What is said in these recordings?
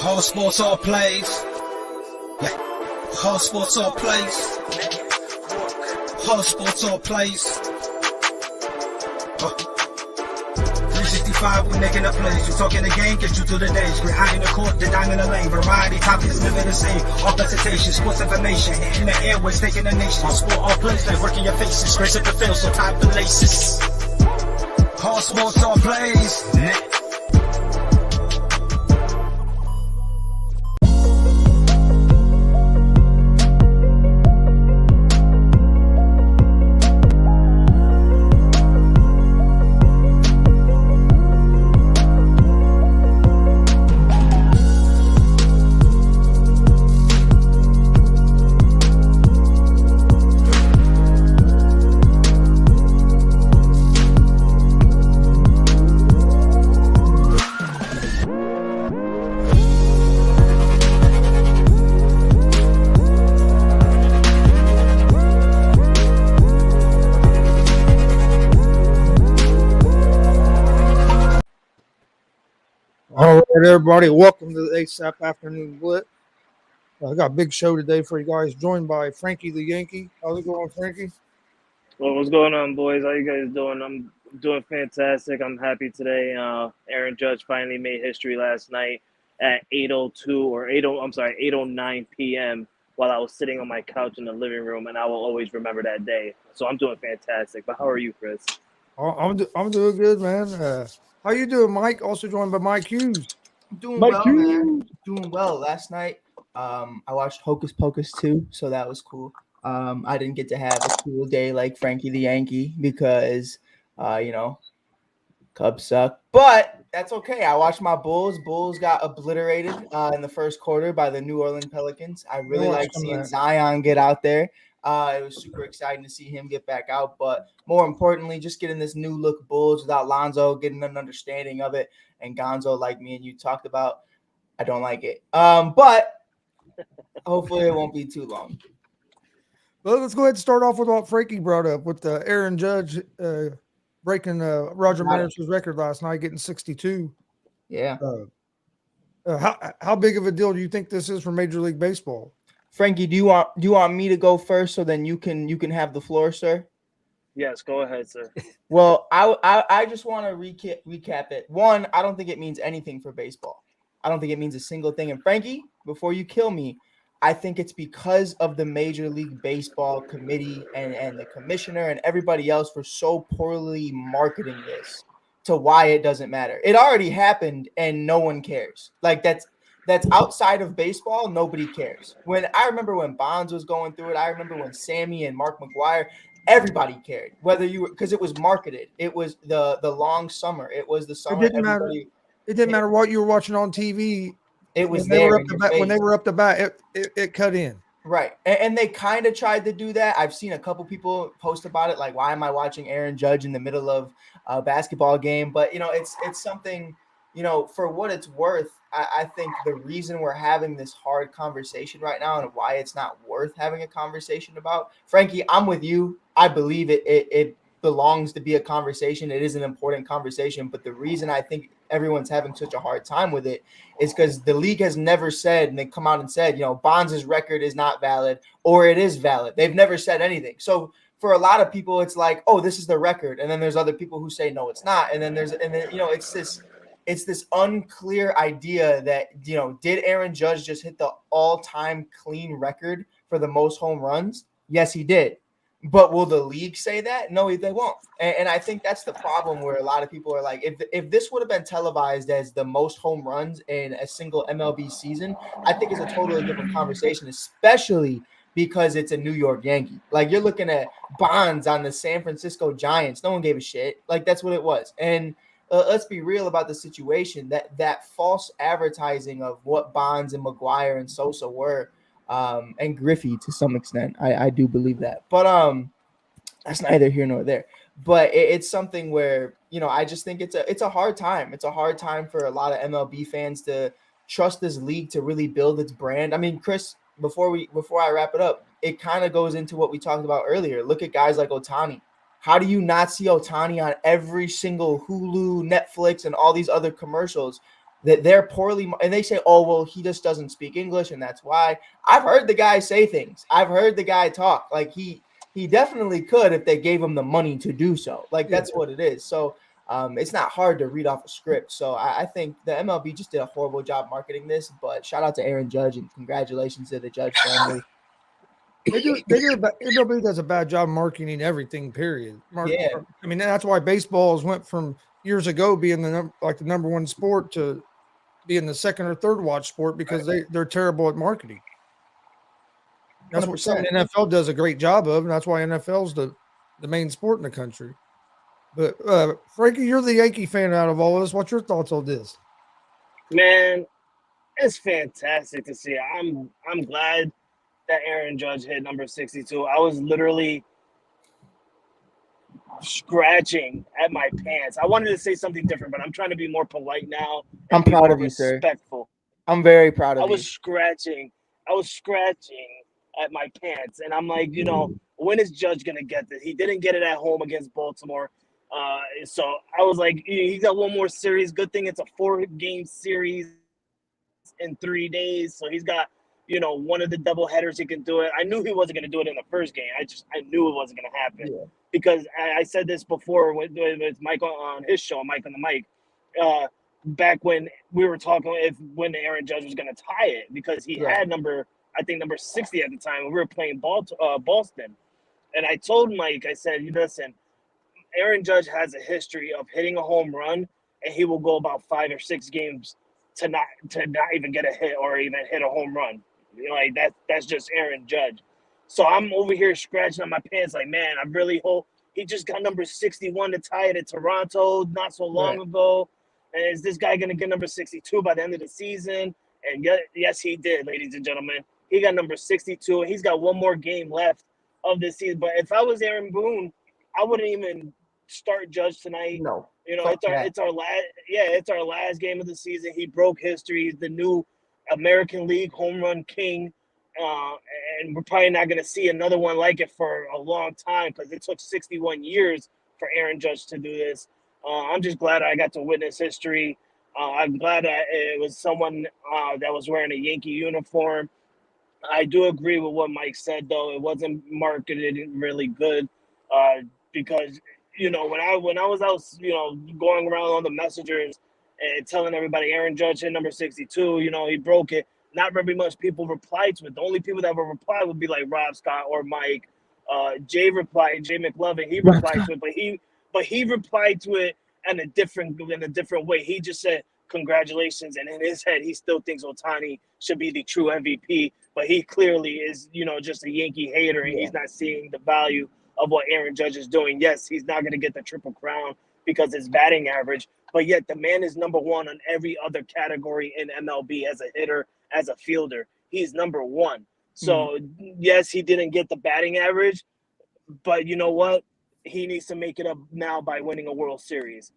All sports, all plays. Yeah. All sports, all plays. All sports, all plays. 365, we making a plays. You talking the game, get you to the days. We're high in the court, the dime in the lane. Variety topics, living the same. All presentation, sports information. In the airways, taking the nation. All sport, all plays, like working your faces. Grace at the field, so tie the laces. All sports, all plays. All right, everybody, welcome to the ASAP Afternoon Blitz. I got a big show today for you guys, joined by Frankie the Yankee. How's it going, Frankie? Well, what's going on, boys? How you guys doing? I'm doing fantastic. I'm happy today. Aaron Judge finally made history last night at 8:02 or 8:09 p.m. while I was sitting on my couch in the living room, and I will always remember that day. So I'm doing fantastic. But how are you, Chris? I'm doing good, man. How you doing, Mike? Also joined by Mike Hughes. Doing well, man. Doing well. Last night, I watched Hocus Pocus 2, so that was cool. I didn't get to have a cool day like Frankie the Yankee because, Cubs suck. But that's okay. I watched my Bulls. Bulls got obliterated in the first quarter by the New Orleans Pelicans. I really like seeing Zion get out there. It was super exciting to see him get back out, but more importantly, just getting this new look Bulls without Lonzo, getting an understanding of it. And Gonzo, like me and you talked about, I don't like it. But hopefully it won't be too long. Well, let's go ahead and start off with what Frankie brought up with Aaron Judge breaking Roger Maris's record last night, getting 62. Yeah. How big of a deal do you think this is for Major League Baseball? Frankie, do you want me to go first so then you can have the floor, sir? Yes, go ahead, sir. Well, I just want to recap it. One, I don't think it means anything for baseball. I don't think it means a single thing. And Frankie, before you kill me, I think it's because of the Major League Baseball committee and the commissioner and everybody else for so poorly marketing this to why it doesn't matter. It already happened and no one cares. Like that's outside of baseball, nobody cares. I remember when Bonds was going through it, I remember when Sammy and Mark McGwire, everybody cared. Because it was marketed. It was the long summer. It was the summer. It didn't matter what you were watching on TV. It was when they were up the bat, it cut in. Right. And they kind of tried to do that. I've seen a couple people post about it, like, why am I watching Aaron Judge in the middle of a basketball game? But, it's something, for what it's worth, I think the reason we're having this hard conversation right now and why it's not worth having a conversation about, Frankie, I'm with you. I believe it belongs to be a conversation. It is an important conversation. But the reason I think everyone's having such a hard time with it is because the league has never said, and they come out and said, Bonds' record is not valid or it is valid. They've never said anything. So for a lot of people, it's like, oh, this is the record. And then there's other people who say, no, it's not. And then it's this unclear idea that, did Aaron Judge just hit the all-time clean record for the most home runs? Yes, he did. But will the league say that? No, they won't. And I think that's the problem where a lot of people are like, if this would have been televised as the most home runs in a single MLB season, I think it's a totally different conversation, especially because it's a New York Yankee. Like, you're looking at Bonds on the San Francisco Giants. No one gave a shit. Like, that's what it was. And let's be real about the situation. That false advertising of what Bonds and McGwire and Sosa were, and Griffey to some extent, I do believe that. But that's neither here nor there. But it's something where, I just think it's a hard time. It's a hard time for a lot of MLB fans to trust this league to really build its brand. I mean, Chris, before I wrap it up, it kind of goes into what we talked about earlier. Look at guys like Ohtani. How do you not see Ohtani on every single Hulu, Netflix, and all these other commercials that they're poorly, and they say, oh, well, he just doesn't speak English, and that's why. I've heard the guy say things. I've heard the guy talk. Like he definitely could if they gave him the money to do so. Like that's what it is. So it's not hard to read off a script. So I think the MLB just did a horrible job marketing this, but shout out to Aaron Judge and congratulations to the Judge family. MLB does a bad job marketing everything, period. Yeah. I mean, that's why baseballs went from years ago being the number one sport to being the second or third watch sport because they're terrible at marketing. That's 100%. What something the NFL does a great job of, and that's why NFL's the main sport in the country. But Frankie, you're the Yankee fan out of all of us. What's your thoughts on this? Man, it's fantastic to see. I'm glad that Aaron Judge hit number 62. I was literally scratching at my pants. I wanted to say something different, but I'm trying to be more polite now. I'm proud of you, sir. Respectful. I'm very proud of you. I was scratching at my pants, and I'm like, when is Judge gonna get this? He didn't get it at home against Baltimore, so I was like, he got one more series. Good thing it's a 4-game series in 3 days, so he's got one of the double headers he can do it. I knew he wasn't going to do it in the first game. I knew it wasn't going to happen because I said this before with Mike on his show, Mike on the Mic, back when we were talking when Aaron Judge was going to tie it because he had number 60 at the time when we were playing Boston. And I told Mike, I said, listen, Aaron Judge has a history of hitting a home run, and he will go about 5 or 6 games to not even get a hit or even hit a home run. Like that's just Aaron Judge. So I'm over here scratching on my pants like, man, I really hope he just got number 61 to tie it at Toronto not so long ago. And is this guy going to get number 62 by the end of the season? And yes, he did, ladies and gentlemen. He got number 62, and he's got one more game left of this season. But if I was Aaron Boone, I wouldn't even start Judge tonight. No. It's our last game of the season. He broke history. He's the new American League home run king, and we're probably not going to see another one like it for a long time because it took 61 years for Aaron Judge to do this. I'm just glad I got to witness history. I'm glad that it was someone that was wearing a Yankee uniform. I do agree with what Mike said, though. It wasn't marketed really good because when I was out, going around on the messengers and telling everybody Aaron Judge hit number 62, he broke it. Not very much people replied to it. The only people that would reply would be like Rob Scott or Mike. Jay McLovin, he replied to it, but he replied to it in a different way. He just said congratulations, and in his head, he still thinks Ohtani should be the true MVP. But he clearly is, just a Yankee hater, and he's not seeing the value of what Aaron Judge is doing. Yes, he's not going to get the Triple Crown because his batting average, but yet the man is number one on every other category in MLB as a hitter, as a fielder. He's number one. So, yes, he didn't get the batting average, but you know what? He needs to make it up now by winning a World Series.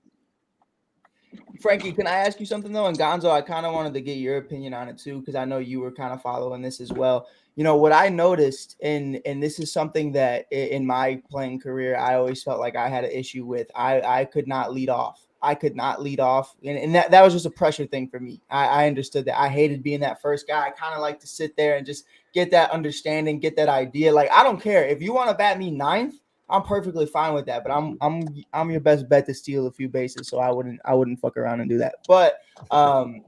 Frankie, can I ask you something, though? And Gonzo, I kind of wanted to get your opinion on it, too, because I know you were kind of following this as well. What I noticed, and this is something that in my playing career, I always felt like I had an issue with. I could not lead off. And that was just a pressure thing for me. I understood that. I hated being that first guy. I kind of like to sit there and just get that understanding, get that idea. Like, I don't care. If you want to bat me ninth, I'm perfectly fine with that, but I'm your best bet to steal a few bases, so I wouldn't fuck around and do that. But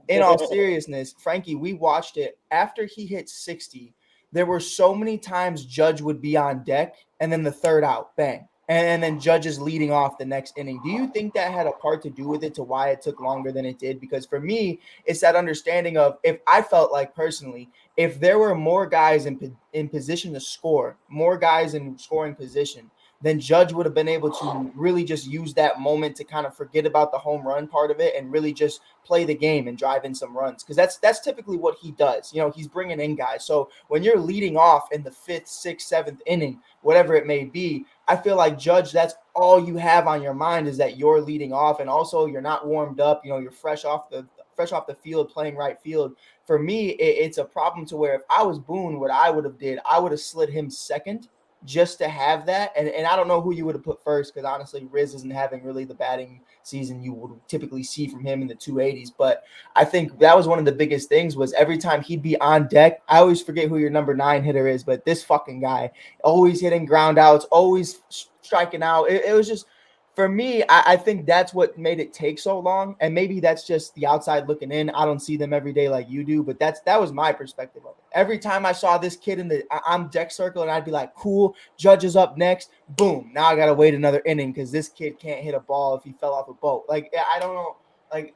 in all seriousness, Frankie, we watched it after he hit 60. There were so many times Judge would be on deck, and then the third out, bang, and then Judge is leading off the next inning. Do you think that had a part to do with it, to why it took longer than it did? Because for me, it's that understanding of, if I felt like personally, if there were more guys in position to score, more guys in scoring position, then Judge would have been able to really just use that moment to kind of forget about the home run part of it and really just play the game and drive in some runs. Because that's typically what he does. He's bringing in guys. So when you're leading off in the 5th, 6th, 7th inning, whatever it may be, I feel like Judge, that's all you have on your mind is that you're leading off. And also you're not warmed up. You're fresh off the field playing right field. For me, it's a problem to where if I was Boone, what I would have did, I would have slid him second. just to have that. And I don't know who you would have put first, because honestly, Riz isn't having really the batting season you would typically see from him in the 280s. But I think that was one of the biggest things, was every time he'd be on deck, I always forget who your number 9 hitter is, but this fucking guy always hitting ground outs, always striking out. It was just, for me, I think that's what made it take so long. And maybe that's just the outside looking in. I don't see them every day like you do, but that was my perspective of it. Every time I saw this kid on deck circle, and I'd be like, cool, Judge is up next. Boom. Now I got to wait another inning because this kid can't hit a ball if he fell off a boat. Like, I don't know. Like,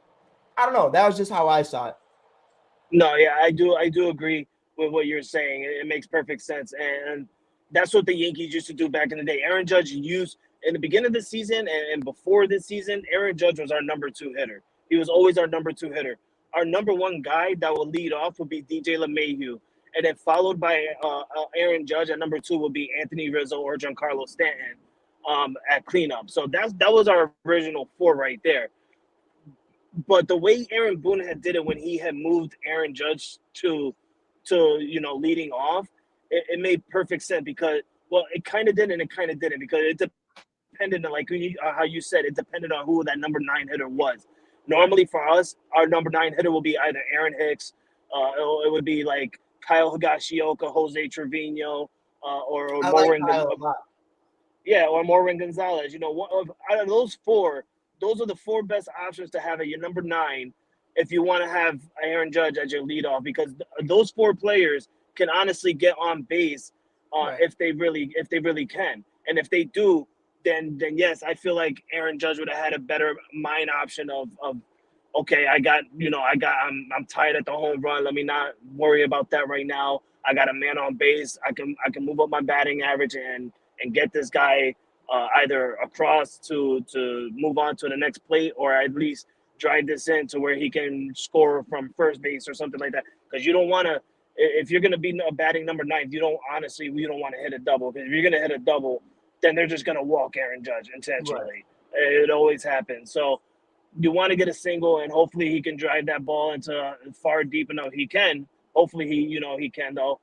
I don't know. That was just how I saw it. No, yeah, I do agree with what you're saying. It makes perfect sense. And that's what the Yankees used to do back in the day. Aaron Judge used, in the beginning of the season and before this season, Aaron Judge was our number 2 hitter. He was always our number 2 hitter. Our number 1 guy that will lead off would be DJ LeMahieu. And then followed by Aaron Judge at number 2 will be Anthony Rizzo or Giancarlo Stanton at cleanup. So that was our original 4 right there. But the way Aaron Boone had did it when he had moved Aaron Judge to leading off, it made perfect sense, because, well, it kind of did and it kind of didn't, because it depended on, like how you said, it depended on who that number 9 hitter was. Normally for us, our number 9 hitter will be either Aaron Hicks, it would be like Kyle Higashioka, Jose Trevino, or Morin Gonzalez. Yeah, or Morin Gonzalez. Out of those 4, those are the 4 best options to have at your number 9 if you want to have Aaron Judge as your leadoff, because those 4 players can honestly get on base if they really can. And if they do, then yes, I feel like Aaron Judge would have had a better mind option of okay, I'm tied at the home run. Let me not worry about that right now. I got a man on base. I can move up my batting average and get this guy either across to move on to the next plate, or at least drive this in to where he can score from first base or something like that. Because you don't want to, if you're going to be batting number 9, we don't want to hit a double. Because if you're going to hit a double, then they're just going to walk Aaron Judge intentionally. Right. It always happens. So you want to get a single, and hopefully he can drive that ball into far deep enough. He can. Hopefully he can, though.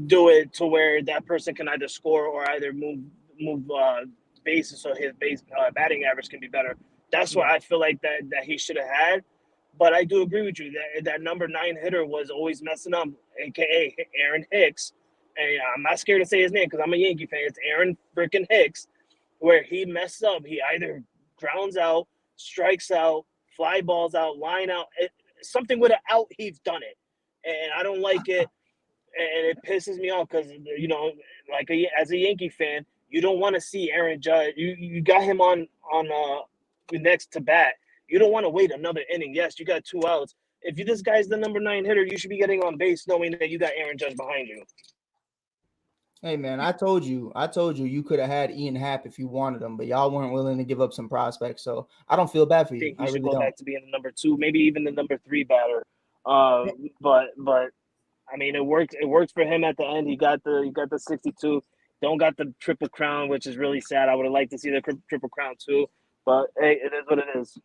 Do it to where that person can either score or either move bases, so his batting average can be better. That's what I feel like that he should have had. But I do agree with you that number 9 hitter was always messing up, aka Aaron Hicks. And I'm not scared to say his name because I'm a Yankee fan. It's Aaron freaking Hicks, where he messed up. He either grounds out, strikes out, fly balls out, line out. Something with an out, he's done it. And I don't like it. And it pisses me off because, as a Yankee fan, you don't want to see Aaron Judge. You got him on next to bat. You don't want to wait another inning. Yes, you got 2 outs. If this guy's the number 9 hitter, you should be getting on base knowing that you got Aaron Judge behind you. Hey, man, I told you you could have had Ian Happ if you wanted him, but y'all weren't willing to give up some prospects. So I don't feel bad for you. I think he should go back to being the number 2, maybe even the number 3 batter. But I mean, it worked. It worked for him at the end. He got the 62. Don't got the Triple Crown, which is really sad. I would have liked to see the Triple Crown too. But hey, it is what it is.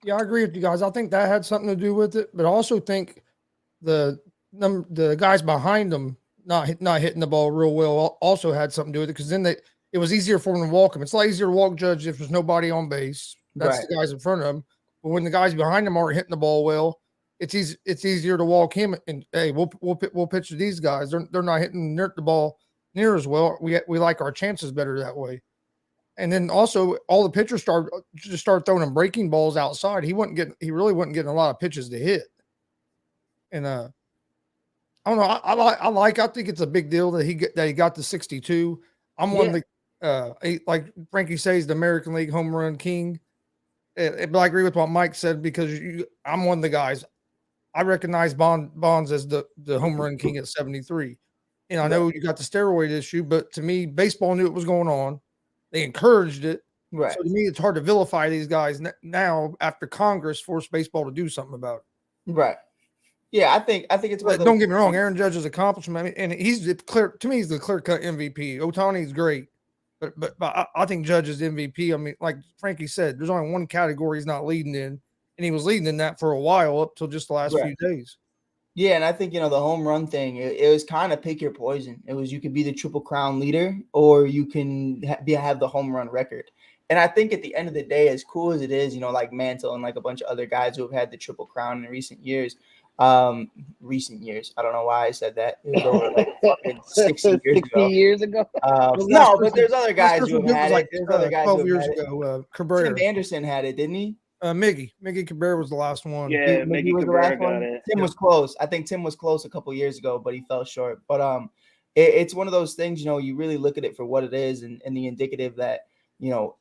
Yeah, I agree with you guys. I think that had something to do with it, but I also think the guys behind them not hitting the ball real well also had something to do with it, because then it was easier for them to walk him. It's a lot easier to walk Judge if there's nobody on base. That's right. The guys in front of him. But when the guys behind him aren't hitting the ball well, it's easier to walk him. And hey, we'll pitch to these guys. They're not hitting the ball near as well. We like our chances better that way. And then also all the pitchers start throwing him breaking balls outside. He really wasn't getting a lot of pitches to hit. And I don't know. I think it's a big deal that he got the 62. I'm one of the like Frankie says, the American League home run king. But I agree with what Mike said, because I'm one of the guys. I recognize Bonds as the home run king at 73. And I know you got the steroid issue, but to me, baseball knew it was going on. They encouraged it. Right. So to me, it's hard to vilify these guys now after Congress forced baseball to do something about it. Right. Yeah, I think it's. But don't get me wrong, Aaron Judge's accomplishment, and he's the clear cut MVP. Ohtani's great, but I think Judge is MVP. I mean, like Frankie said, there's only one category he's not leading in, and he was leading in that for a while up till just the last few days. Yeah, and I think, the home run thing, it was kind of pick your poison. It was you could be the Triple Crown leader or you can have the home run record. And I think at the end of the day, as cool as it is, like Mantle and like a bunch of other guys who have had the Triple Crown in recent years, I don't know why I said that. It was over like fucking 60 years 60 ago. years ago. No, but there's other guys who have had like, it. There's other guys 12 who have years had it. ago. Tim Cabrera. Anderson had it, didn't he? Miggy Cabrera was the last one. Yeah, Mickey Mickey was the Cabrera last got one. it. Tim was close. I think Tim was close a couple years ago, but he fell short. But it's one of those things, you really look at it for what it is and the indicative that,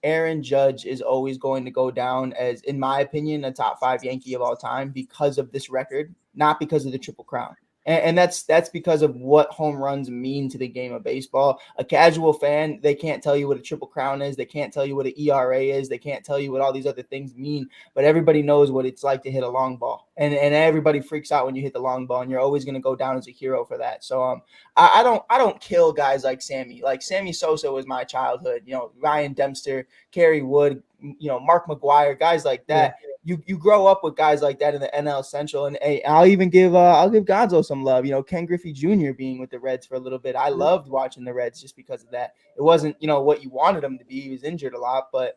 Aaron Judge is always going to go down as, in my opinion, a top 5 Yankee of all time because of this record, not because of the Triple Crown. And that's because of what home runs mean to the game of baseball. A casual fan, they can't tell you what a Triple Crown is. They can't tell you what an ERA is. They can't tell you what all these other things mean. But everybody knows what it's like to hit a long ball. And everybody freaks out when you hit the long ball. And you're always going to go down as a hero for that. So I don't kill guys like Sammy. Like Sammy Sosa was my childhood. Ryan Dempster, Kerry Wood, Mark McGwire, guys like that. Yeah. You grow up with guys like that in the NL Central, and hey, I'll give Gonzo some love. Ken Griffey Jr. being with the Reds for a little bit, I loved watching the Reds just because of that. It wasn't what you wanted him to be. He was injured a lot, but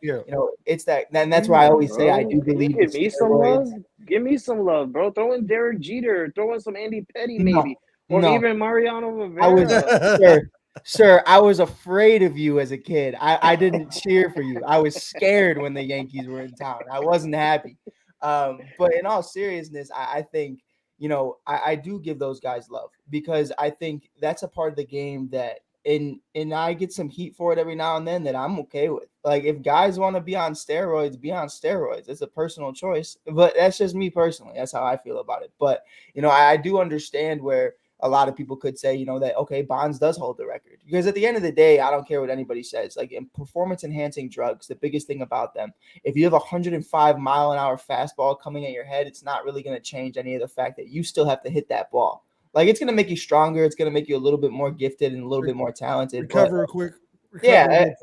it's that. And that's why I always say I do believe. Give me some love. Give me some love, bro. Throw in Derek Jeter. Throw in some Andy Petty, maybe, or even Mariano Rivera. Sir, I was afraid of you as a kid. I didn't cheer for you. I was scared when the Yankees were in town. I wasn't happy. But in all seriousness, I think, I do give those guys love because I think that's a part of the game that and I get some heat for it every now and then that I'm okay with. Like if guys want to be on steroids, be on steroids. It's a personal choice, but that's just me personally. That's how I feel about it. But, I do understand where a lot of people could say, that, okay, Bonds does hold the record because at the end of the day, I don't care what anybody says. Like in performance enhancing drugs, the biggest thing about them, if you have a 105-mile-an-hour fastball coming at your head, it's not really going to change any of the fact that you still have to hit that ball. Like it's going to make you stronger. It's going to make you a little bit more gifted and a little bit more talented. Recover quick.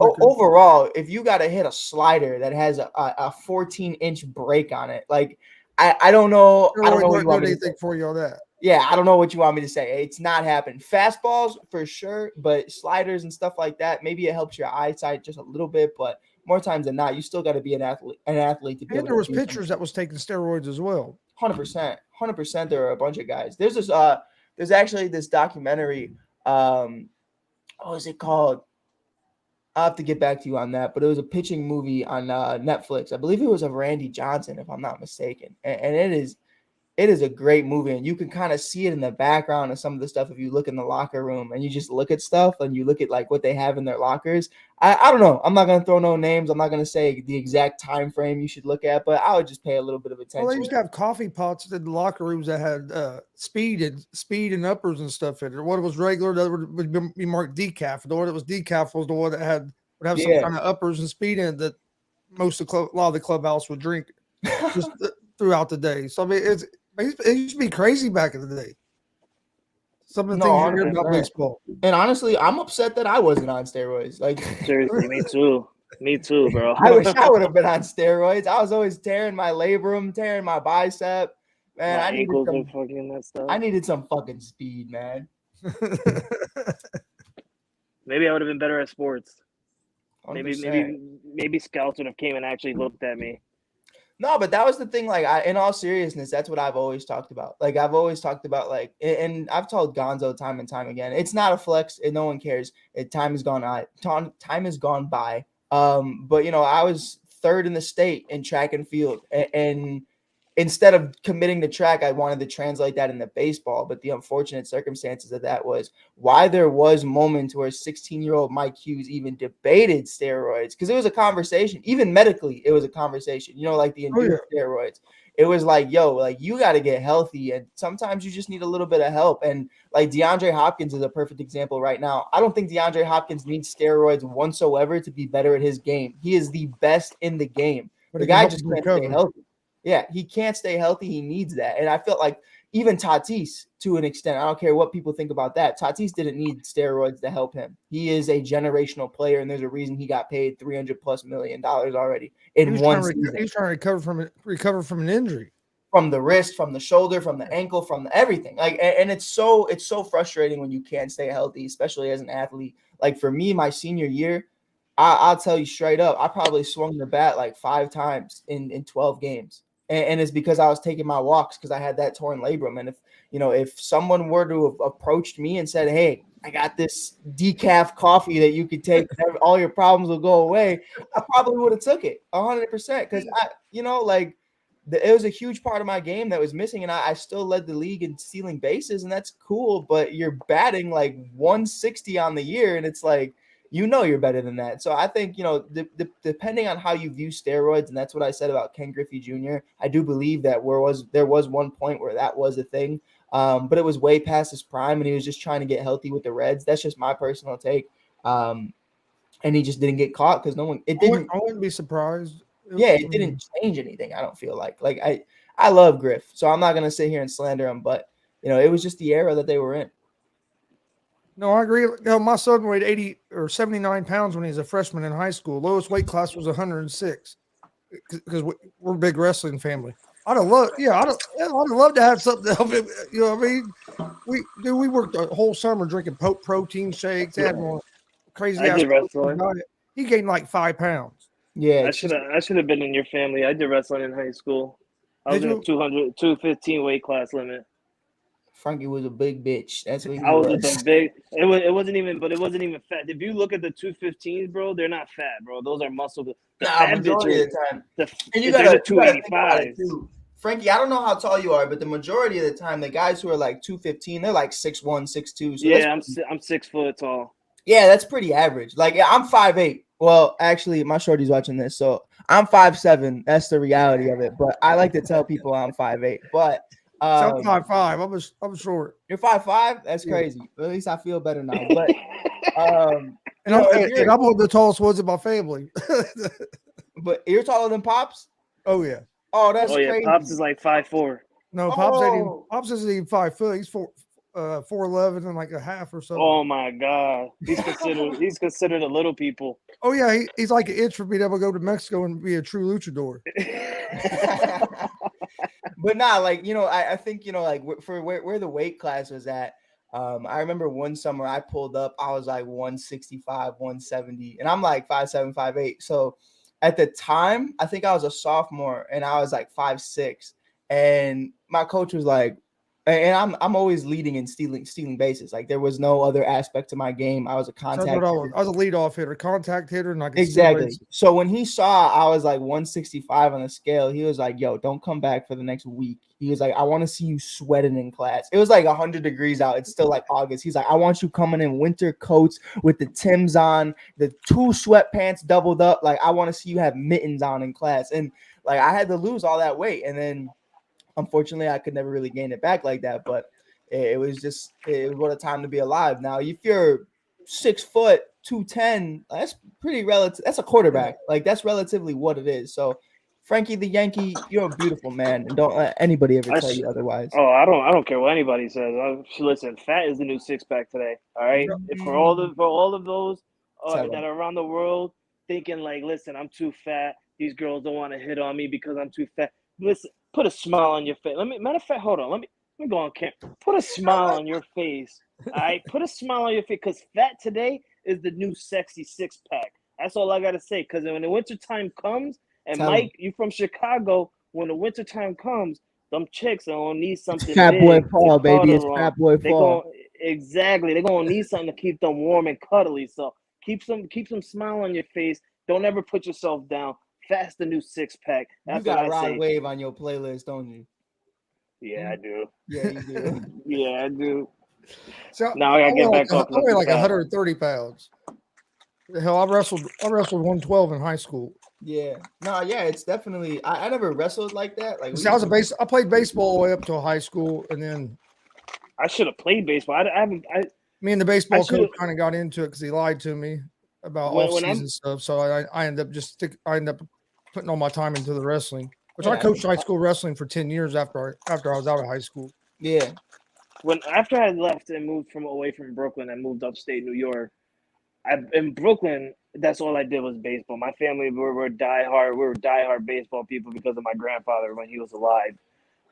Overall, if you got to hit a slider that has a 14-inch break on it, like I don't know. I don't know what you want me to think for you on that. Yeah, I don't know what you want me to say. It's not happening. Fastballs for sure, but sliders and stuff like that, maybe it helps your eyesight just a little bit, but more times than not, you still got to be an athlete to be. And there was pitchers that was taking steroids as well. 100%. There are a bunch of guys. There's actually this documentary. What is it called? I'll have to get back to you on that, but it was a pitching movie on Netflix. I believe it was of Randy Johnson, if I'm not mistaken, and it is a great movie, and you can kind of see it in the background of some of the stuff if you look in the locker room and you just look at stuff and you look at like what they have in their lockers. I don't know. I'm not going to throw no names. I'm not going to say the exact time frame you should look at, but I would just pay a little bit of attention. Well, they used to have coffee pots in the locker rooms that had speed and uppers and stuff in it. One was regular, the other would be marked decaf. The one that was decaf was the one that would have some kind of uppers and speed in it that a lot of the clubhouse would drink just throughout the day. So I mean, it used to be crazy back in the day. Some of the things you hear about baseball. And honestly, I'm upset that I wasn't on steroids. Like seriously, me too, bro. I wish I would have been on steroids. I was always tearing my labrum, tearing my bicep. Man, I needed some fucking speed, man. Maybe I would have been better at sports. 100%. Maybe scouts would have came and actually looked at me. No, but that was the thing. Like, in all seriousness, that's what I've always talked about. Like, I've always talked about, like, and I've told Gonzo time and time again, it's not a flex, and no one cares. Time has gone by. But I was third in the state in track and field, and instead of committing to track, I wanted to translate that into baseball. But the unfortunate circumstances of that was why there was moments where 16-year-old Mike Hughes even debated steroids, because it was a conversation. Even medically, it was a conversation. Like the induced steroids. It was like, yo, like you got to get healthy, and sometimes you just need a little bit of help. And like DeAndre Hopkins is a perfect example right now. I don't think DeAndre Hopkins needs steroids whatsoever to be better at his game. He is the best in the game. But the guy just can't stay healthy. Yeah, he can't stay healthy. He needs that. And I felt like even Tatis, to an extent, I don't care what people think about that. Tatis didn't need steroids to help him. He is a generational player, and there's a reason he got paid $300+ million already in one season. He's trying to recover from an injury. from the wrist, from the shoulder, from the ankle, from everything. Like, and it's so frustrating when you can't stay healthy, especially as an athlete. Like for me, my senior year, I'll tell you straight up, I probably swung the bat like 5 times in 12 games. And it's because I was taking my walks because I had that torn labrum. And if someone were to have approached me and said, hey, I got this decaf coffee that you could take, all your problems will go away, I probably would have took it 100% because it was a huge part of my game that was missing, and I still led the league in stealing bases, and that's cool, but you're batting like 160 on the year, and it's like, you're better than that. So I think, depending on how you view steroids, and that's what I said about Ken Griffey Jr., I do believe that there was one point where that was a thing, but it was way past his prime, and he was just trying to get healthy with the Reds. That's just my personal take. And he just didn't get caught because I wouldn't be surprised. It didn't change anything. I don't feel like I love Griff, so I'm not going to sit here and slander him, but it was just the era that they were in. No, I agree. My son weighed 80 or 79 pounds when he was a freshman in high school. Lowest weight class was 106 because we're a big wrestling family. I'd have loved to have something to help him. You know what I mean? We worked a whole summer drinking protein shakes. Had more crazy I ass did wrestling. He gained like 5 pounds. Yeah, I should have been in your family. I did wrestling in high school. I was in a 215 weight class limit. Frankie was a big bitch. That's what he was. Just a big. It wasn't even fat. If you look at the 215s, bro, they're not fat, bro. Those are muscle. The fat majority of the time. And you got 285s. Frankie, I don't know how tall you are, but the majority of the time, the guys who are like 215, they're like 6'1", 6'2". So yeah, I'm 6 foot tall. Yeah, that's pretty average. Like, I'm 5'8". Well, actually, my shorty's watching this, so I'm 5'7". That's the reality of it. But I like to tell people I'm 5'8". But I'm 5'5". I'm short. You're 5'5"? That's crazy. At least I feel better now. But and I'm one of the tallest ones in my family. But you're taller than Pops? Oh yeah. Oh, that's crazy. Pops is like 5'4". No, Pops isn't even 5 foot. He's 4'11" and like a half or something. Oh my God, he's considered a little people. Oh yeah, he's like an inch for being able to go to Mexico and be a true luchador. But I think for where the weight class was at. I remember one summer I pulled up, I was like 165, 170, and I'm like 5'7", 5'8". So at the time, I think I was a sophomore and I was like 5'6", and my coach was like, and I'm always leading and stealing bases. Like there was no other aspect to my game. I was a contact. I was a leadoff hitter, contact hitter, and I could exactly. So when he saw I was like 165 on the scale, he was like, "Yo, don't come back for the next week." He was like, "I want to see you sweating in class." It was like 100 degrees out. It's still like August. He's like, "I want you coming in winter coats with the Timbs on, the 2 sweatpants doubled up. Like I want to see you have mittens on in class." And like I had to lose all that weight, and then unfortunately, I could never really gain it back like that, but it was what a time to be alive. Now, if you're 6 foot, 210, that's pretty relative. That's a quarterback. Like that's relatively what it is. So, Frankie the Yankee, you're a beautiful man, and don't let anybody ever tell you otherwise. Oh, I don't care what anybody says. Listen, fat is the new 6-pack today. All right, for all of those that are around the world thinking like, listen, I'm too fat. These girls don't want to hit on me because I'm too fat. Listen. Put a smile on your face. Matter of fact, hold on. Let me go on camera. Put a smile on your face. All right, put a smile on your face because fat today is the new sexy 6-pack. That's all I gotta say. Because when the winter time comes, and Mike, you from Chicago, when the winter time comes, them chicks are gonna need something. It's Fat Boy Paul, baby. It's Fat Boy Paul. Exactly. They're gonna need something to keep them warm and cuddly. So keep some smile on your face. Don't ever put yourself down. Fat's the new 6-pack. You got Rod Wave on your playlist, don't you? Yeah, I do. Yeah, you do. Yeah, I do. So now I gotta get back up. I weigh like 130 pounds. Hell, I wrestled 112 in high school. Yeah. No, yeah, it's definitely. I never wrestled like that. Like see, I played baseball all the way up to high school, and then I should have played baseball. Me and the baseball coach kind of got into it because he lied to me about off-season stuff. So I ended up putting all my time into the wrestling, which I coached high school wrestling for 10 years after I was out of high school. Yeah. After I left and moved away from Brooklyn, I moved upstate New York. In Brooklyn, that's all I did was baseball. My family were diehard baseball people because of my grandfather when he was alive.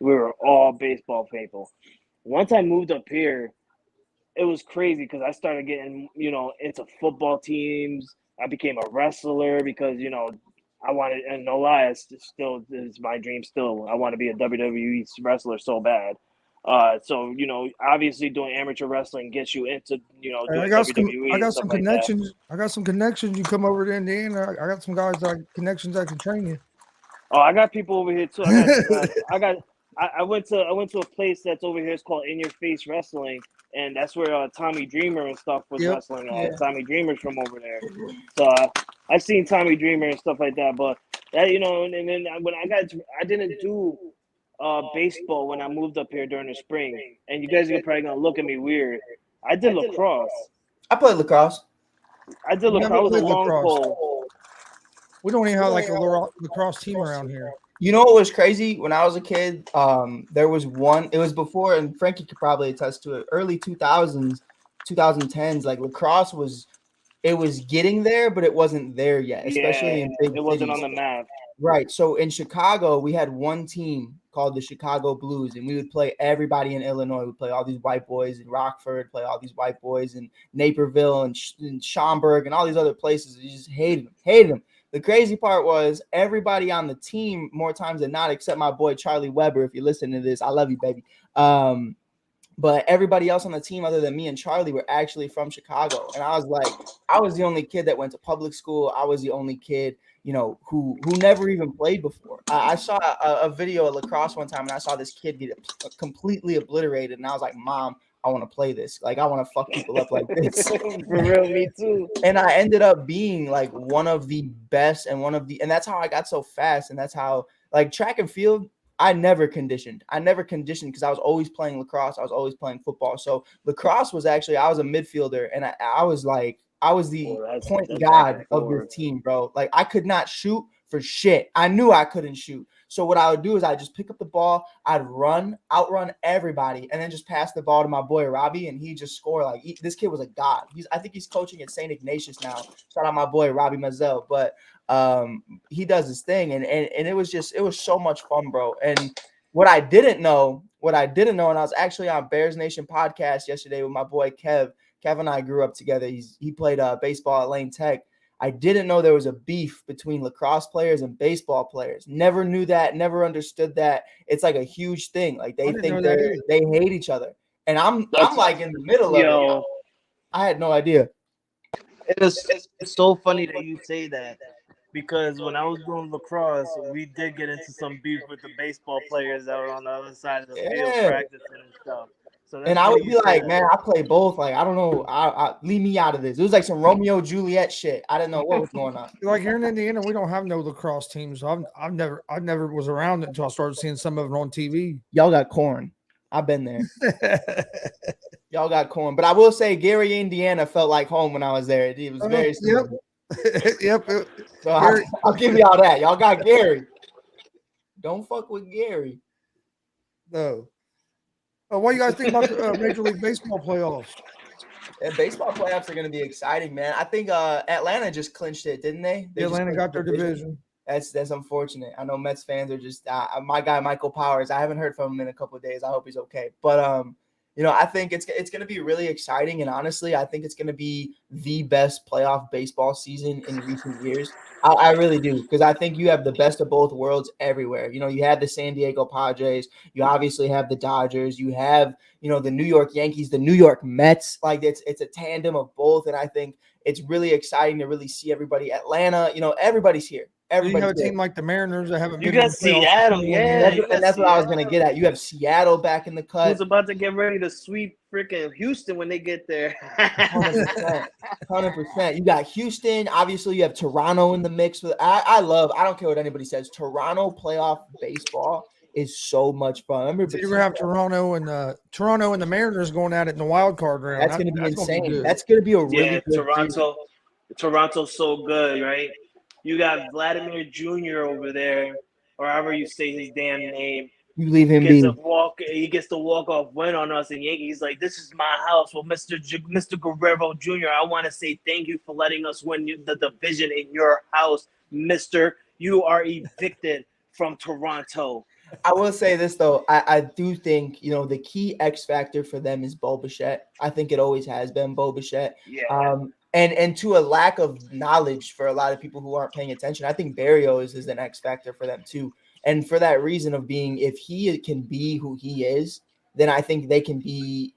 We were all baseball people. Once I moved up here, it was crazy because I started getting, into football teams. I became a wrestler because, I wanted, and no lie, it's my dream still. I want to be a WWE wrestler so bad. So, obviously doing amateur wrestling gets you into, Hey, doing WWE I and got stuff some like that. connections. I got some connections. You come over to Indiana. I got some guys connections that can train you. Oh, I got people over here too. I went to a place that's over here. It's called In Your Face Wrestling, and that's where Tommy Dreamer and stuff was Yep. wrestling. Yeah. Tommy Dreamer's from over there, so I've seen Tommy Dreamer and stuff like that. But that and then when I didn't do baseball when I moved up here during the spring, and you guys are probably gonna look at me weird. I did lacrosse. I played lacrosse. I did lacrosse. I was a long pole. We don't even have like a lacrosse team around here. You know what was crazy? When I was a kid, there was one. It was before, and Frankie could probably attest to it. Early 2000s, 2010s, like lacrosse was getting there, but it wasn't there yet. Especially in big cities. It wasn't on the map. Right. So in Chicago, we had one team called the Chicago Blues, and we would play everybody in Illinois. We'd play all these white boys in Rockford, play all these white boys in Naperville and Schaumburg and all these other places. You just hated them. The crazy part was everybody on the team, more times than not, except my boy Charlie Weber. If you're listening to this, I love you, baby. But everybody else on the team other than me and Charlie were actually from Chicago. And I was the only kid that went to public school. I was the only kid, who never even played before. I saw a video of lacrosse one time, and I saw this kid get completely obliterated. And I was like, Mom, I want to play this. Like, I want to fuck people up like this. For real, me too. And I ended up being like one of the best and that's how I got so fast. And that's how, like, track and field, I never conditioned because I was always playing lacrosse. I was always playing football. So lacrosse was actually, I was a midfielder, and I was the point god of this team, bro. Like, I could not shoot for shit. I knew I couldn't shoot. So what I would do is I'd just pick up the ball, I'd outrun everybody, and then just pass the ball to my boy Robbie, and he just score. Like, this kid was a god. I think he's coaching at St. Ignatius now. Shout out my boy Robbie Mazel. But he does his thing, and it was so much fun, bro. And what I didn't know, and I was actually on Bears Nation podcast yesterday with my boy Kev. Kev and I grew up together. He played baseball at Lane Tech. I didn't know there was a beef between lacrosse players and baseball players. Never knew that. Never understood that. It's like a huge thing. Like, they think they hate each other, and I'm like in the middle of it. I had no idea. It's so funny that you say that, because when I was doing lacrosse, we did get into some beef with the baseball players that were on the other side of the field practicing and stuff. And I would be like, man, I play both. Like, I don't know. I leave me out of this. It was like some Romeo Juliet shit. I didn't know what was going on. Like, here in Indiana, we don't have no lacrosse teams. I never was around it until I started seeing some of it on TV. Y'all got corn. I've been there. Y'all got corn. But I will say, Gary, Indiana felt like home when I was there. It was very simple. Yep. So I'll give y'all that. Y'all got Gary. Don't fuck with Gary. No. What do you guys think about the Major League Baseball playoffs? Yeah, baseball playoffs are going to be exciting, man. I think Atlanta just clinched it, didn't they? Atlanta got their division. That's unfortunate. I know Mets fans are just my guy Michael Powers. I haven't heard from him in a couple of days. I hope he's okay. But I think it's going to be really exciting, and honestly, I think it's going to be the best playoff baseball season in recent years. I really do, because I think you have the best of both worlds everywhere. You have the San Diego Padres, you obviously have the Dodgers, you have the New York Yankees, the New York Mets. Like, it's a tandem of both, and I think it's really exciting to really see everybody. Atlanta, everybody's here. You have a team like the Mariners that haven't. You got Seattle, that's what I was gonna get at. You have Seattle back in the cut. Who's about to get ready to sweep freaking Houston when they get there? 100%. You got Houston. Obviously, you have Toronto in the mix. I don't care what anybody says. Toronto playoff baseball is so much fun. You're gonna have Toronto and the Mariners going at it in the wild card round. That's gonna be insane. That's gonna be a really good Toronto. Toronto's so good, right? You got Vladimir Jr. over there, or however you say his damn name. You leave him be. He gets the walk-off win on us, and Yankees like, this is my house. Well, Mr. Guerrero Jr., I want to say thank you for letting us win the division in your house, Mister. You are evicted from Toronto. I will say this though. I do think, the key X factor for them is Bo Bichette. I think it always has been Bo Bichette. Yeah. And to a lack of knowledge for a lot of people who aren't paying attention, I think Barrios is an X factor for them too. And for that reason of being, if he can be who he is, then I think they can be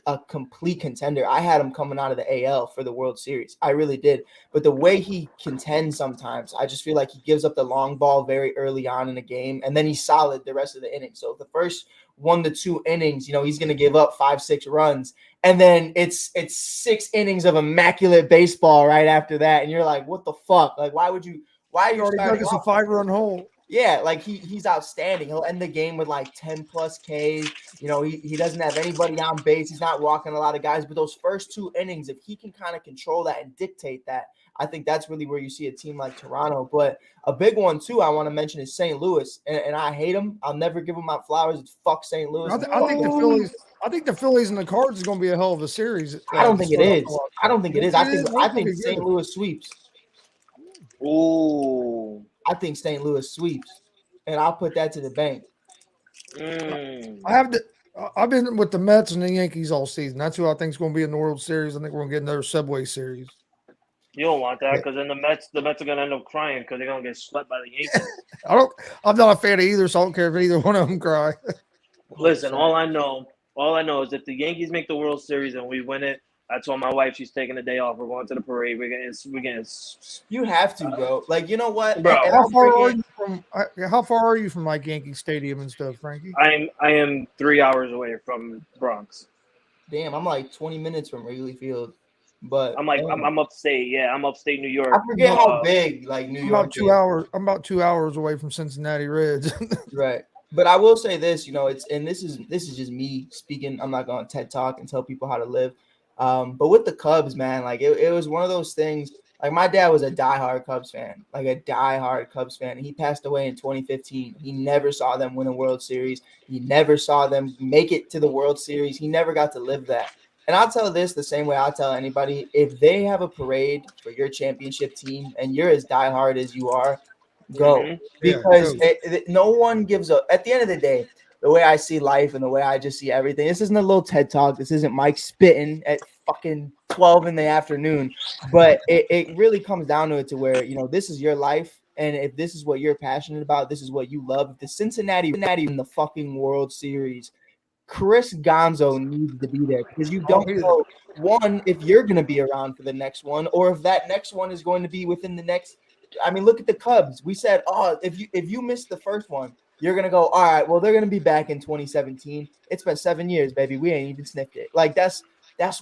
a complete contender. I had him coming out of the AL for the World Series. I really did. But the way he contends sometimes, I just feel like he gives up the long ball very early on in the game, and then he's solid the rest of the inning. So the first 1 to 2 innings, he's going to give up 5-6 runs, and then it's 6 innings of immaculate baseball right after that, and you're like, what the fuck? Like, why are you already dug us a 5-run hole? Yeah, like he's outstanding. He'll end the game with like 10 plus Ks. He doesn't have anybody on base. He's not walking a lot of guys. But those first 2 innings, if he can kind of control that and dictate that, I think that's really where you see a team like Toronto. But a big one too I want to mention is St. Louis, and I hate them. I'll never give them my flowers. It's fuck St. Louis. I think the Phillies and the Cards is going to be a hell of a series. I don't think it is. I don't think it is. I think St. Louis sweeps. Ooh. I think St. Louis sweeps, and I'll put that to the bank. I've been with the Mets and the Yankees all season. That's who I think is going to be in the World Series. I think we're going to get another Subway Series. You don't want that because then the Mets are going to end up crying because they're going to get swept by the Yankees. I'm not a fan of either, so I don't care if either one of them cry. Listen, all I know is if the Yankees make the World Series and we win it, I told my wife she's taking a day off. We're going to the parade. We're getting. You have to, bro. Like, you know what, bro? How far are you from like Yankee Stadium and stuff, Frankie? I am 3 hours away from Bronx. Damn, I'm like 20 minutes from Wrigley Field, but I'm upstate. Yeah, I'm upstate New York. I forget how big like New York. I'm about 2 hours away from Cincinnati Reds. Right. But I will say this, this is just me speaking. I'm not going to TED Talk and tell people how to live. But with the Cubs, man, like it was one of those things. Like my dad was a diehard Cubs fan, He passed away in 2015. He never saw them win a World Series. He never saw them make it to the World Series. He never got to live that. And I'll tell this the same way I'll tell anybody. If they have a parade for your championship team and you're as diehard as you are, go. Mm-hmm. Because no one gives up. At the end of the day, the way I see life and the way I just see everything. This isn't a little TED Talk. This isn't Mike spitting at fucking 12 in the afternoon. But it really comes down to it to where, this is your life. And if this is what you're passionate about, this is what you love. If the Cincinnati in the fucking World Series, Chris Gonzo needs to be there because you don't know, one, if you're going to be around for the next one or if that next one is going to be within the next. I mean, look at the Cubs. We said, if you missed the first one, you're going to go, all right, well, they're going to be back in 2017. It's been 7 years, baby. We ain't even sniffed it. Like, that's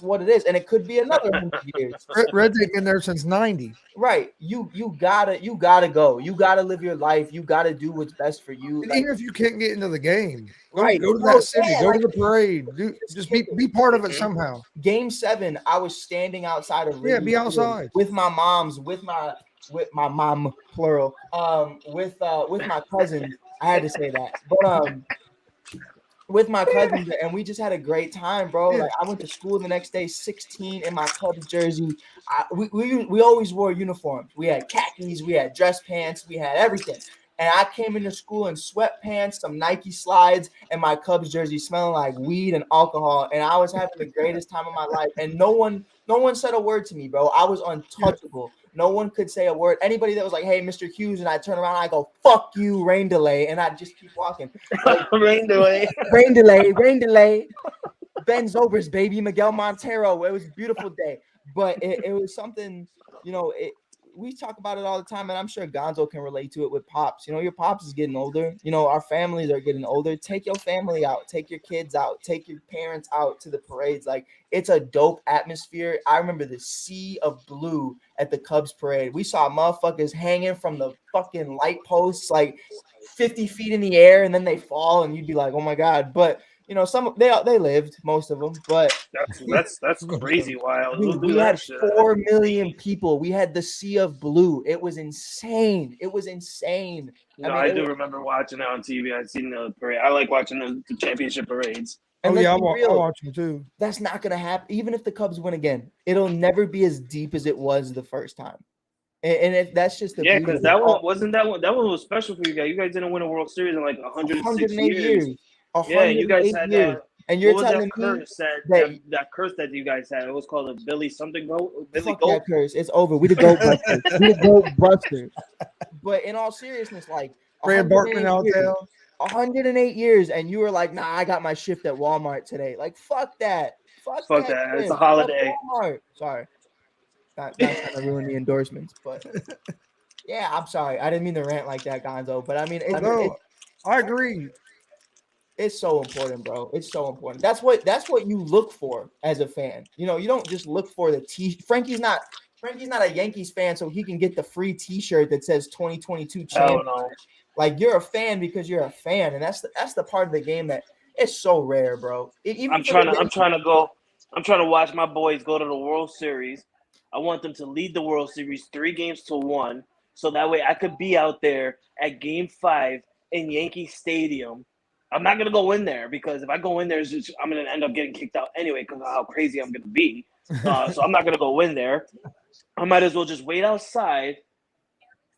what it is. And it could be another 100 years. Red's been there since 90. Right. You gotta go. You gotta live your life. You gotta do what's best for you. And even if you can't get into the game, go to that city, go to the parade. Just be part of it somehow. Game 7, I was standing outside of be outside with my moms, with my mom, plural, with my cousins. I had to say that, but with my cousins, and we just had a great time, bro. Like I went to school the next day, 16 in my Cubs jersey. We always wore uniforms. We had khakis, we had dress pants, we had everything. And I came into school in sweatpants, some Nike slides, and my Cubs jersey smelling like weed and alcohol. And I was having the greatest time of my life. And no one said a word to me, bro. I was untouchable. No one could say a word. Anybody that was like, hey, Mr. Hughes, and I turn around and I go, fuck you, rain delay. And I just keep walking. Like, rain delay. Rain delay. Ben Zobrist, baby, Miguel Montero. It was a beautiful day. But it was something, we talk about it all the time, and I'm sure Gonzo can relate to it with Pops. Your Pops is getting older. Our families are getting older. Take your family out. Take your kids out. Take your parents out to the parades. Like, it's a dope atmosphere. I remember the sea of blue at the Cubs parade. We saw motherfuckers hanging from the fucking light posts, like 50 feet in the air, and then they fall, and you'd be like, oh, my God. But some they lived, most of them, but that's crazy wild. Dude, we had 4 million people. We had the sea of blue. It was insane. I do remember watching it on TV. I've seen the parade. I like watching the championship parades. And I watch them too. That's not gonna happen. Even if the Cubs win again, it'll never be as deep as it was the first time. That's just the Yeah, beauty because of it. that one was special for you guys. You guys didn't win a World Series in like 106 108 years. years. Yeah, you guys 108 had years. that. And you're What was telling that me curse that curse that you guys had? It was called a Billy something goat. Billy fuck goat. that curse. It's over. We the goat busters. We the goat busters. But in all seriousness, like Brad Bartman out there. 108 years, and you were like, nah, I got my shift at Walmart today. Like, fuck that. Fuck that. It's shit. a holiday. Fuck Walmart. Sorry. Not trying to ruin the endorsements, but yeah, I'm sorry. I didn't mean to rant like that, Gonzo. But I mean, I agree. It's so important, bro. It's so important. That's what you look for as a fan. You know, you don't just look for the Frankie's not a Yankees fan, so he can get the free T-shirt that says 2022 champ. No. Like, you're a fan because you're a fan, and that's the part of the game that it's so rare, bro. I'm trying to watch my boys go to the World Series. I want them to lead the World Series 3-1, so that way I could be out there at Game 5 in Yankee Stadium. I'm not gonna go in there because if I go in there, I'm gonna end up getting kicked out anyway because of how crazy I'm gonna be. So I'm not gonna go in there. I might as well just wait outside,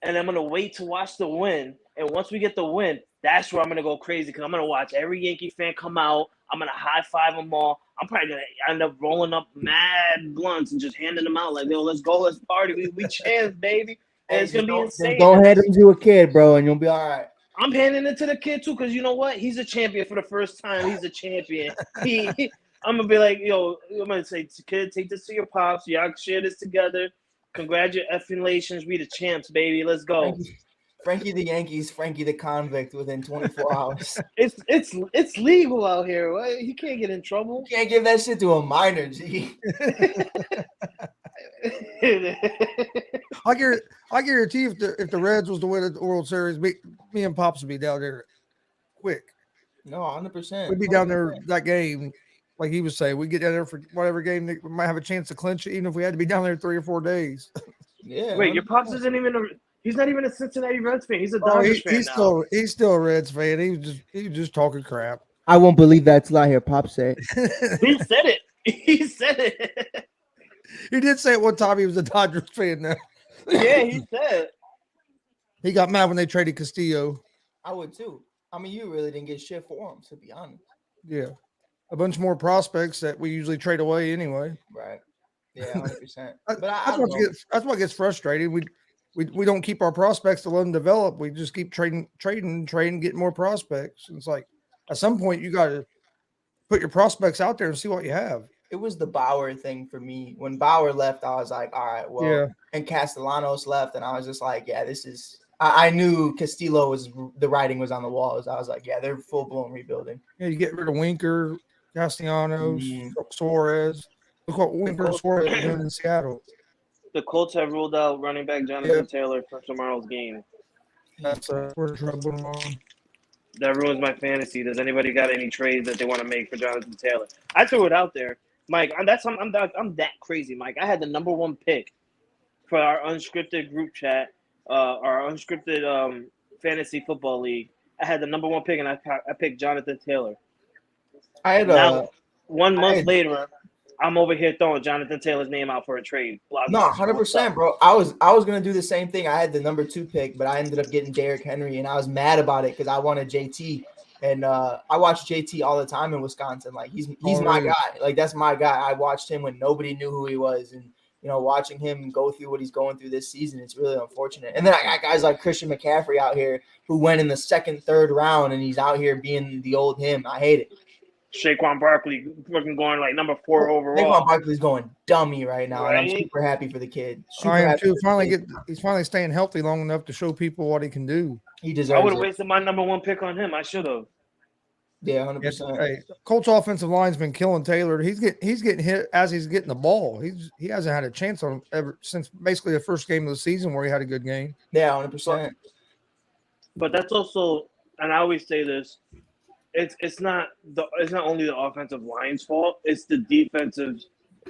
and I'm gonna wait to watch the win. And once we get the win, that's where I'm gonna go crazy because I'm gonna watch every Yankee fan come out. I'm gonna high five them all. I'm probably gonna end up rolling up mad blunts and just handing them out like, yo, let's go, let's party, we chance, baby. And it's gonna be insane. Go hand them to a kid, bro, and you'll be all right. I'm handing it to the kid too, because you know what? He's a champion for the first time. He's a champion. I'm gonna be like, yo, I'm gonna say, kid, take this to your pops. Y'all share this together. Congratulations, we the champs, baby. Let's go. Frankie the Yankees, Frankie the convict within 24 hours. It's legal out here. Right? He can't get in trouble. You can't give that shit to a minor, G. I guarantee if the Reds was to win the World Series, me and Pops would be down there quick. No, 100%. We'd be down there that game, like he was saying. We'd get down there for whatever game we might have a chance to clinch it, even if we had to be down there 3 or 4 days. Yeah. Wait, your Pops isn't even he's not even a Cincinnati Reds fan. He's a Dodgers fan now. He's still a Reds fan. He was just talking crap. I won't believe that till I hear Pop say it. He said it. He said it. He did say it one time he was a Dodgers fan now. Yeah, he said. He got mad when they traded Castillo. I would too. I mean, you really didn't get shit for him, to be honest. Yeah. A bunch more prospects that we usually trade away anyway. Right. Yeah, 100%. But that's what gets frustrating. We don't keep our prospects to let them develop. We just keep trading, get more prospects. It's like at some point you got to put your prospects out there and see what you have. It was the Bauer thing for me. When Bauer left, I was like, all right, well, yeah. And Castellanos left, and I was just like, yeah, this is. I knew Castillo was the writing was on the walls. I was like, yeah, they're full blown rebuilding. Yeah, you get rid of Winker, Castellanos, Suarez. Look what Winker and Suarez are doing in Seattle. The Colts have ruled out running back Jonathan Taylor for tomorrow's game. That's we're trouble on. That ruins my fantasy. Does anybody got any trades that they want to make for Jonathan Taylor? I threw it out there, Mike. I'm that crazy, Mike. I had the number 1 pick for our unscripted group chat, our unscripted fantasy football league. I had the number 1 pick, and I picked Jonathan Taylor. I had now, 1 month later, I'm over here throwing Jonathan Taylor's name out for a trade. No, 100%, bro. I was gonna do the same thing. I had the number 2 pick, but I ended up getting Derrick Henry, and I was mad about it because I wanted JT, and I watched JT all the time in Wisconsin. Like he's my guy. Like that's my guy. I watched him when nobody knew who he was, and watching him go through what he's going through this season, it's really unfortunate. And then I got guys like Christian McCaffrey out here who went in the 2nd, 3rd round, and he's out here being the old him. I hate it. Saquon Barkley fucking going like number 4 overall. Saquon Barkley's going dummy right now, and I'm super happy for the kid. I am too. He's finally staying healthy long enough to show people what he can do. He deserves. I would have wasted my number 1 pick on him. I should have. Yeah, 100%. Hey, Colts offensive line's been killing Taylor. He's getting hit as he's getting the ball. He hasn't had a chance on him ever since basically the first game of the season where he had a good game. Yeah, 100%. But that's also, and I always say this. It's not only the offensive line's fault. It's the defensive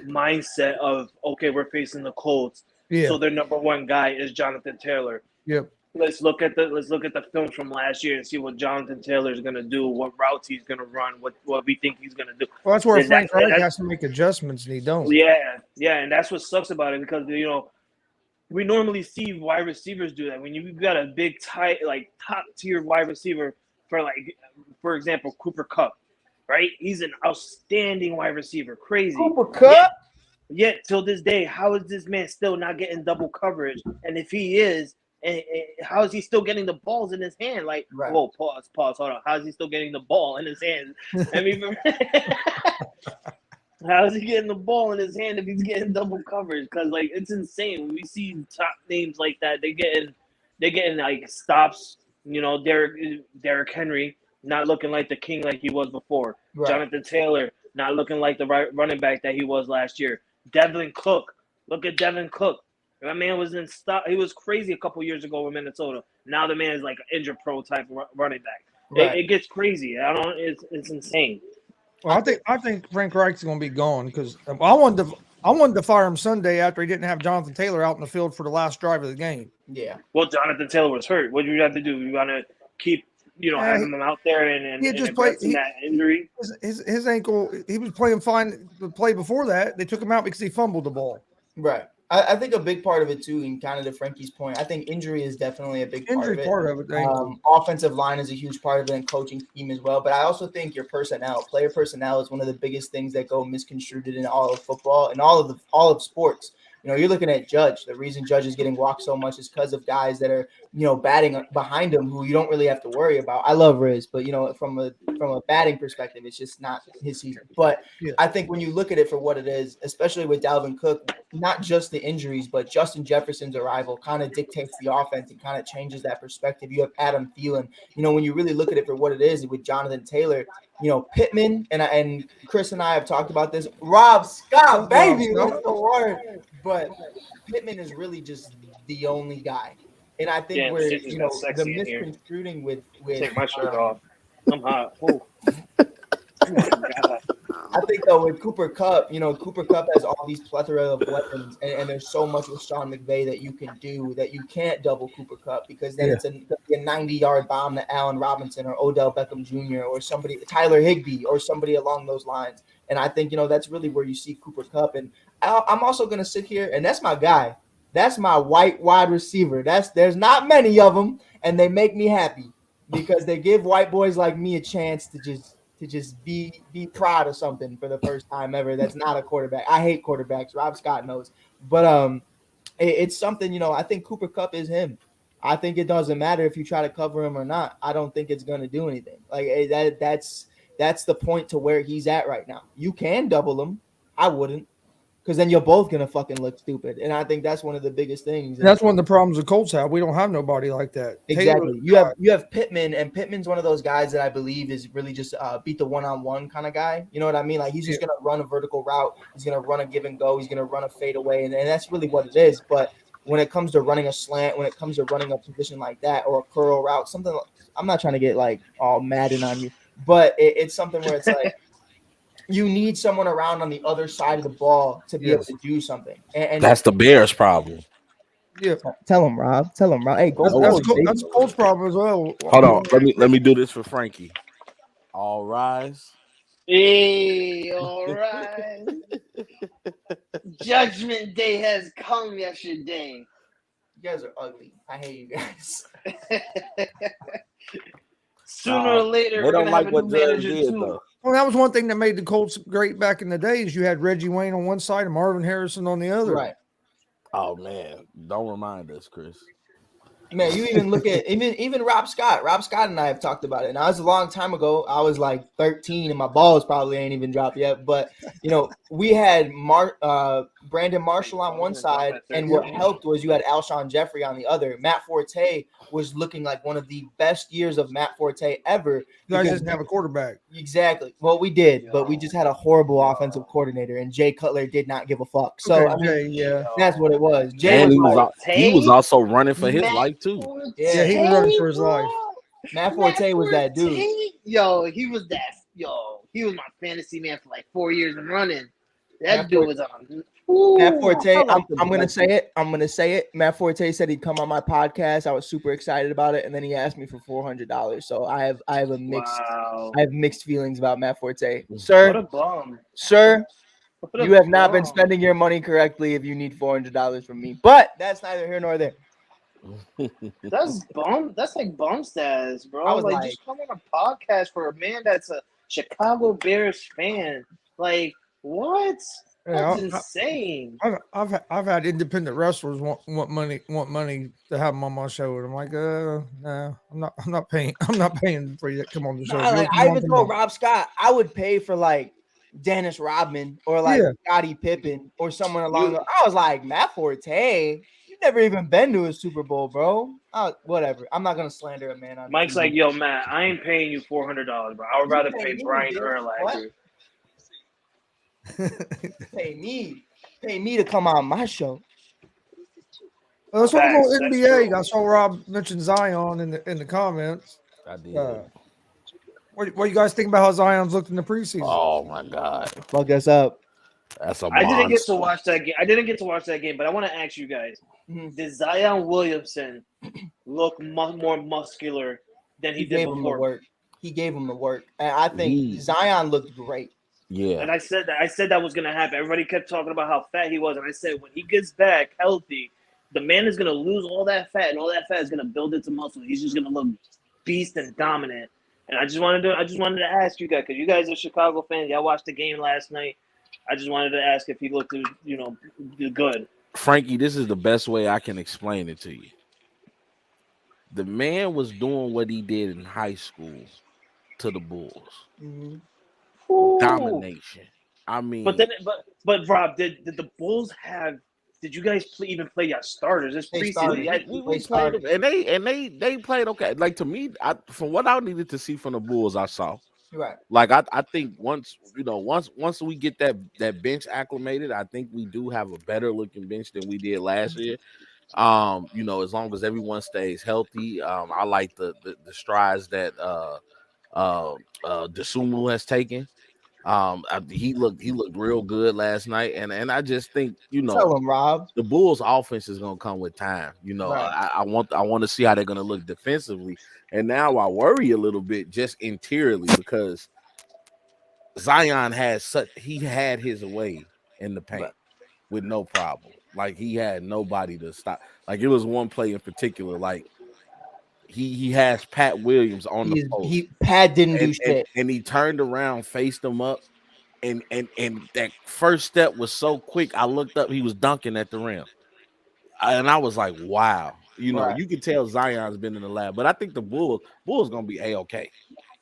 mindset of, okay, we're facing the Colts, so their number 1 guy is Jonathan Taylor. Yep. Let's look at the films from last year and see what Jonathan Taylor is going to do, what routes he's going to run, what we think he's going to do. Well, that's where Frank Reich has to make adjustments, and he don't. Yeah, and that's what sucks about it because we normally see wide receivers do that. When you got a big tight, like top tier wide receiver for example, Cooper Kupp, right? He's an outstanding wide receiver, crazy. Cooper Kupp. Yet till this day, how is this man still not getting double coverage? And if he is, and how is he still getting the balls in his hand? Like, whoa, pause, hold on. How is he still getting the ball in his hand? I mean, how is he getting the ball in his hand if he's getting double coverage? Because like it's insane when we see top names like that. They're getting like stops. You know, Derrick Henry not looking like the king like he was before. Right. Jonathan Taylor not looking like the right running back that he was last year. Devin Cook, look at Devin Cook. That man was in stop. He was crazy a couple years ago with Minnesota. Now the man is like an injured pro type running back. Right. It gets crazy. It's insane. Well, I think Frank Reich's going to be gone because I wanted to fire him Sunday after he didn't have Jonathan Taylor out in the field for the last drive of the game. Yeah. Well, Jonathan Taylor was hurt. What do you have to do? You want to keep having him out there and just play that injury? His ankle. He was playing fine the play before that. They took him out because he fumbled the ball. Right. I think a big part of it too, and kind of to Frankie's point, I think injury is definitely a big part of it. Offensive line is a huge part of it, and coaching scheme as well. But I also think your player personnel, is one of the biggest things that go misconstrued in all of football and all of sports. You know, you're looking at Judge. The reason Judge is getting walked so much is because of guys that are, batting behind him who you don't really have to worry about. I love Riz, but from a batting perspective, it's just not his season. But I think when you look at it for what it is, especially with Dalvin Cook, not just the injuries, but Justin Jefferson's arrival kind of dictates the offense and kind of changes that perspective. You have Adam Thielen. When you really look at it for what it is with Jonathan Taylor, Pittman and Chris and I have talked about this. Rob Scott, baby, what's the word? But Pittman is really just the only guy. And I think the misconstruing with take my shirt off. I'm hot. Oh my God. I think though with Cooper Kupp, Cooper Kupp has all these plethora of weapons, and there's so much with Sean McVay that you can do that you can't double Cooper Kupp, because then it's a 90-yard bomb to Allen Robinson or Odell Beckham Jr. or somebody, Tyler Higbee or somebody along those lines. And I think that's really where you see Cooper Kupp. And I'm also gonna sit here, and that's my guy. That's my white wide receiver. There's not many of them, and they make me happy because they give white boys like me a chance to just be proud of something for the first time ever. That's not a quarterback. I hate quarterbacks. Rob Scott knows, but it's something. I think Cooper Kupp is him. I think it doesn't matter if you try to cover him or not. I don't think it's gonna do anything. Like that's the point to where he's at right now. You can double him. I wouldn't. Because then you're both going to fucking look stupid. And I think that's one of the biggest things. That's one of the problems the Colts have. We don't have nobody like that. Exactly. You have Pittman, and Pittman's one of those guys that I believe is really just beat the one-on-one kind of guy. You know what I mean? Like he's just going to run a vertical route. He's going to run a give and go. He's going to run a fade away. And that's really what it is. But when it comes to running a slant, when it comes to running a position like that or a curl route, something like, I'm not trying to get like all Madden on you, but it's something where it's like, you need someone around on the other side of the ball to be able to do something. And that's the Bears' problem. Yeah. Tell him, Rob. Hey, go. That's Colts' problem as well. Hold on. Let me do this for Frankie. All rise. Hey, all rise. Judgment Day has come yesterday. You guys are ugly. I hate you guys. Sooner or later, we're going to have a new manager too. Well, that was one thing that made the Colts great back in the days. You had Reggie Wayne on one side and Marvin Harrison on the other. Right. Oh, man. Don't remind us, Chris. Man, you even look at even Rob Scott. Rob Scott and I have talked about it. Now, it was a long time ago. I was like 13, and my balls probably ain't even dropped yet. But, we had Brandon Marshall on one side, and what helped was you had Alshon Jeffrey on the other. Matt Forte was looking like one of the best years of Matt Forte ever. You guys didn't have a quarterback. Exactly. Well, we did, but we just had a horrible offensive coordinator, and Jay Cutler did not give a fuck. So, that's what it was. Jay he was also running for his life, too. Yeah, he was running for his life. Matt Forte was that dude. He was my fantasy man for like 4 years and running. That dude was on. Matt Forte, I'm gonna say it. Matt Forte said he'd come on my podcast. I was super excited about it, and then he asked me for $400. So I have mixed feelings about Matt Forte. Sir, what a bum. Sir, You have not been spending your money correctly if you need $400 from me. But that's neither here nor there. That's bum. That's like bum status, bro. I was Like, like- just come on a podcast for a man that's a Chicago Bears fan. Like, what? Yeah, That's insane. I've had independent wrestlers want money to have them on my show, and I'm like, no, I'm not paying for you to come on the show. Nah, like, I even told Rob Scott I would pay for like Dennis Rodman or like Scottie Pippen or someone along the. I was like, Matt Forte, you've never even been to a Super Bowl, bro. Whatever. I'm not gonna slander a man on Mike's TV. like, yo, Matt, I ain't paying you $400, bro. I would rather pay Brian Urlacher. Pay me to come on my show. Let's talk about That's NBA. true. I saw Rob mention Zion in the comments. I did. What you guys think about how Zion's looked in the preseason? Oh my God, Fuck us up. that's a I didn't get monster. to watch that game. I didn't get to watch that game, but I want to ask you guys: Did Zion Williamson look more muscular than he did gave him the before? work. He gave him the work, and I think Zion looked great. Yeah, And I said that was going to happen. Everybody kept talking about how fat he was, and I said when he gets back healthy, the man is going to lose all that fat, and all that fat is going to build into muscle. He's just going to look beast and dominant. And I just wanted to ask you guys, because you guys are Chicago fans. Y'all watched the game last night. I just wanted to ask if he looked, good. Frankie, this is the best way I can explain it to you. The man was doing what he did in high school to the Bulls. Mm-hmm. Domination. I mean, but Rob, did the Bulls have? Did you guys even play your starters this preseason? We played them, and they played okay. Like, to me, from what I needed to see from the Bulls, I saw. Right. Like, I think once we get that bench acclimated, I think we do have a better looking bench than we did last year. As long as everyone stays healthy. I like the strides that Dosunmu has taken. He looked real good last night, and I just think Tell him, Rob. the Bulls' offense is gonna come with time. Right. I want to see how they're gonna look defensively, and now I worry a little bit just interiorly because Zion had his way in the paint with no problem. Like, he had nobody to stop. Like, it was one play in particular, like. He has Pat Williams on the post. Pat didn't do shit, and he turned around, faced him up, and that first step was so quick. I looked up, he was dunking at the rim, and I was like, "Wow!" You can tell Zion's been in the lab, but I think the Bulls gonna be a-okay.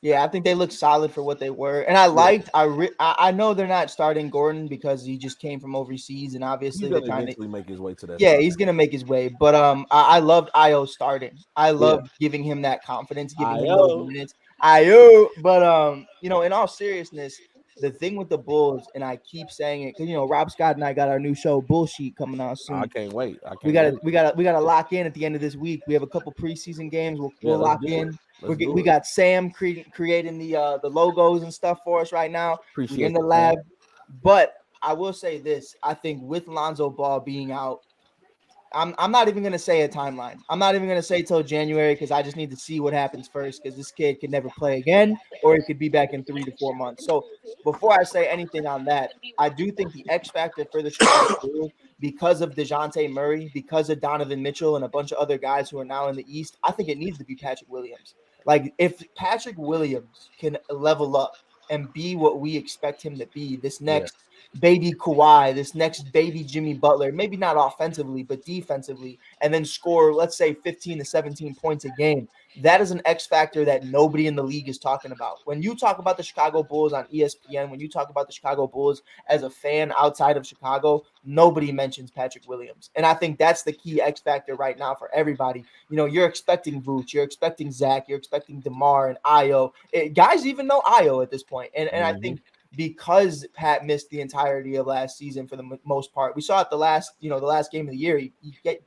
Yeah, I think they looked solid for what they were, and I know they're not starting Gordon because he just came from overseas, and obviously he's gonna eventually make his way to that. Yeah, he's gonna make his way, but I loved Io starting. I loved giving him that confidence, giving him those minutes. But in all seriousness, the thing with the Bulls, and I keep saying it because Rob Scott and I got our new show Bullshit coming out soon. I can't wait. We gotta lock in at the end of this week. We have a couple preseason games. We'll lock in. We got Sam creating the logos and stuff for us right now. We're in the lab. But I will say this: I think with Lonzo Ball being out, I'm not even gonna say a timeline. I'm not even gonna say till January because I just need to see what happens first. Because this kid could never play again, or he could be back in 3 to 4 months. So before I say anything on that, I do think the X factor for the Chicago Bulls, because of DeJounte Murray, because of Donovan Mitchell, and a bunch of other guys who are now in the East, I think it needs to be Patrick Williams. Like, if Patrick Williams can level up and be what we expect him to be, this next baby Kawhi, this next baby Jimmy Butler, maybe not offensively, but defensively, and then score, let's say, 15 to 17 points a game, that is an X factor that nobody in the league is talking about. When you talk about the Chicago Bulls on ESPN, when you talk about the Chicago Bulls as a fan outside of Chicago, nobody mentions Patrick Williams. And I think that's the key X factor right now for everybody. You're expecting Vooch, you're expecting Zach, you're expecting DeMar and Io. Guys even know Io at this point. And I think because Pat missed the entirety of last season for the most part, we saw it the last game of the year, he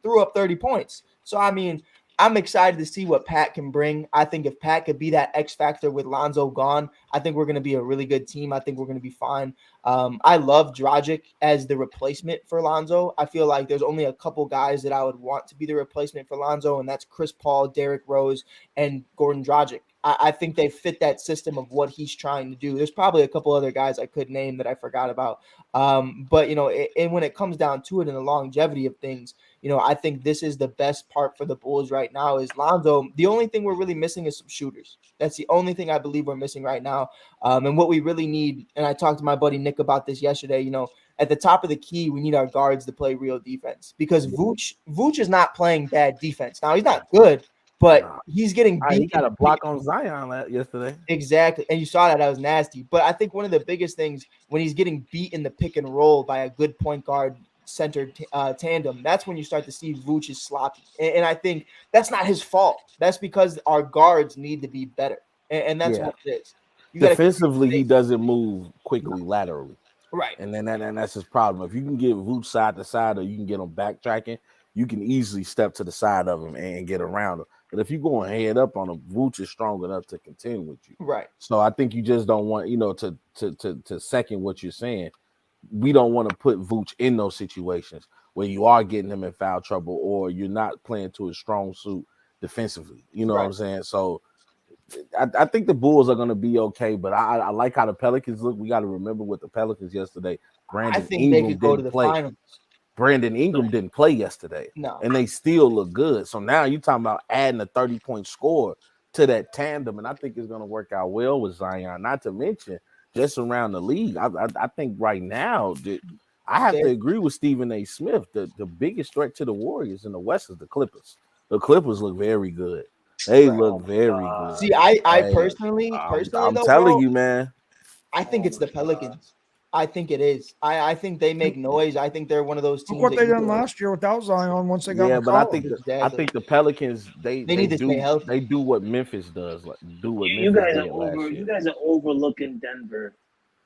threw up 30 points. So, I mean, I'm excited to see what Pat can bring. I think if Pat could be that X factor with Lonzo gone, I think we're going to be a really good team. I think we're going to be fine. I love Dragic as the replacement for Lonzo. I feel like there's only a couple guys that I would want to be the replacement for Lonzo, and that's Chris Paul, Derrick Rose, and Goran Dragic. I think they fit that system of what he's trying to do. There's probably a couple other guys I could name that I forgot about. But, and when it comes down to it and the longevity of things, I think this is the best part for the Bulls right now is Lonzo. The only thing we're really missing is some shooters. That's the only thing I believe we're missing right now. And what we really need, and I talked to my buddy Nick about this yesterday, at the top of the key, we need our guards to play real defense because Vooch is not playing bad defense. Now, he's not good, but he's getting beat. He got a block on Zion yesterday. Exactly. And you saw that was nasty. But I think one of the biggest things when he's getting beat in the pick and roll by a good point guard center tandem, that's when you start to see Vooch is sloppy. And I think that's not his fault. That's because our guards need to be better. And that's what it is. Defensively, he doesn't move quickly laterally. Right. And then that's his problem. If you can get Vooch side to side or you can get him backtracking, you can easily step to the side of him and get around him. But if you're going head up on him, Vooch is strong enough to contend with you. Right. So I think you just don't want, to second what you're saying. We don't want to put Vooch in those situations where you are getting him in foul trouble or you're not playing to his strong suit defensively. You know what I'm saying? So I think the Bulls are going to be okay, but I like how the Pelicans look. We got to remember with the Pelicans yesterday. I think they could go to the finals. Brandon Ingram didn't play yesterday. No. And they still look good. So now you're talking about adding a 30-point score to that tandem, and I think it's going to work out well with Zion, not to mention just around the league. I think right now that I have to agree with Stephen A. Smith. The biggest threat to the Warriors in the West is the Clippers. The Clippers look very good. They look very good. See, I personally, I'm telling you, man. I think it's the Pelicans. I think it is. I think they make noise. I think they're one of those teams. Look what they done last year without Zion once they got. Yeah, but I think the Pelicans they need to stay healthy. They do what Memphis does. You guys are overlooking Denver.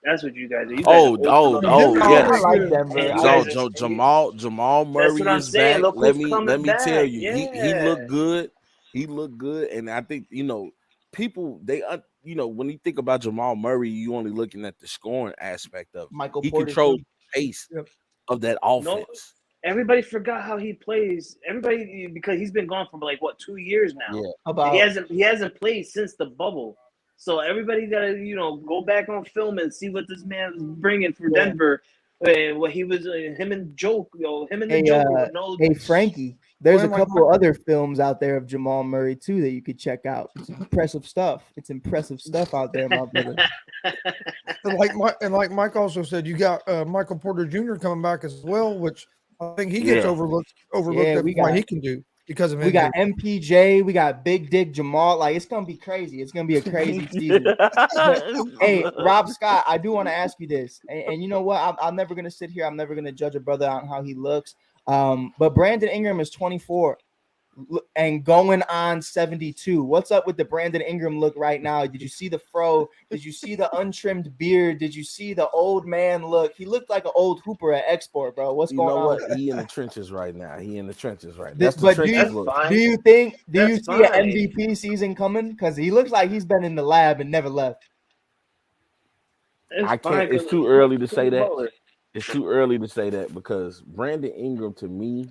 That's what you guys are. Yeah. I like Denver. So Jamal Murray is back. Let me tell you, he looked good. He looked good, and I think people when you think about Jamal Murray, you only looking at the scoring aspect of it. He controls the pace of that offense. Everybody forgot how he plays. Everybody, because he's been gone for 2 years now. Yeah. He hasn't played since the bubble. So everybody gotta go back on film and see what this man is bringing for Denver. What he was, him and Joe, Hey Frankie, there's a couple other films out there of Jamal Murray too that you could check out. It's impressive stuff. It's impressive stuff out there, my brother. And like Mike also said, you got Michael Porter Jr. coming back as well, which I think he gets overlooked at what he can do because of we got MPJ, we got Big Dick Jamal. Like it's gonna be crazy. It's gonna be a crazy season. Hey, Rob Scott, I do want to ask you this, and you know what? I'm never gonna sit here. I'm never gonna judge a brother on how he looks. But Brandon Ingram is 24 and going on 72. What's up with the Brandon Ingram look right now? Did you see the fro? Did you see the untrimmed beard? Did you see the old man look? He looked like an old hooper at Export, bro. What's going on? What? He in the trenches right now. Do you see an MVP season coming? Because he looks like he's been in the lab and never left. It's too early to say that. It's too early to say that because Brandon Ingram, to me,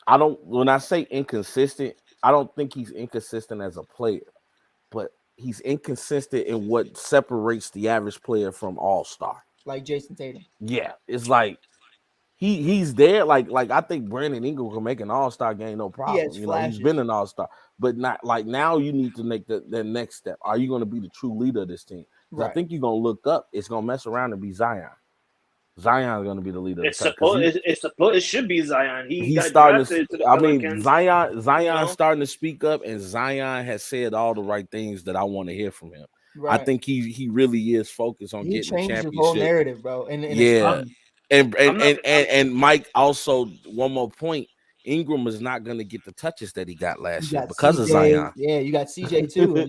when I say inconsistent, I don't think he's inconsistent as a player, but he's inconsistent in what separates the average player from all-star. Like Jason Tatum. Yeah, it's like he's there. Like I think Brandon Ingram can make an all-star game, no problem. He's been an all-star, but not like now. You need to make the next step. Are you going to be the true leader of this team? Right. I think you're going to look up. It's going to mess around and be Zion. Zion is going to be the leader. It should be Zion. He's starting to. Zion's starting to speak up, and Zion has said all the right things that I want to hear from him. Right. I think he really is focused on getting the championship. His whole narrative, bro. And Mike also, one more point. Ingram is not going to get the touches that he got last year because of Zion. Yeah, you got CJ too, and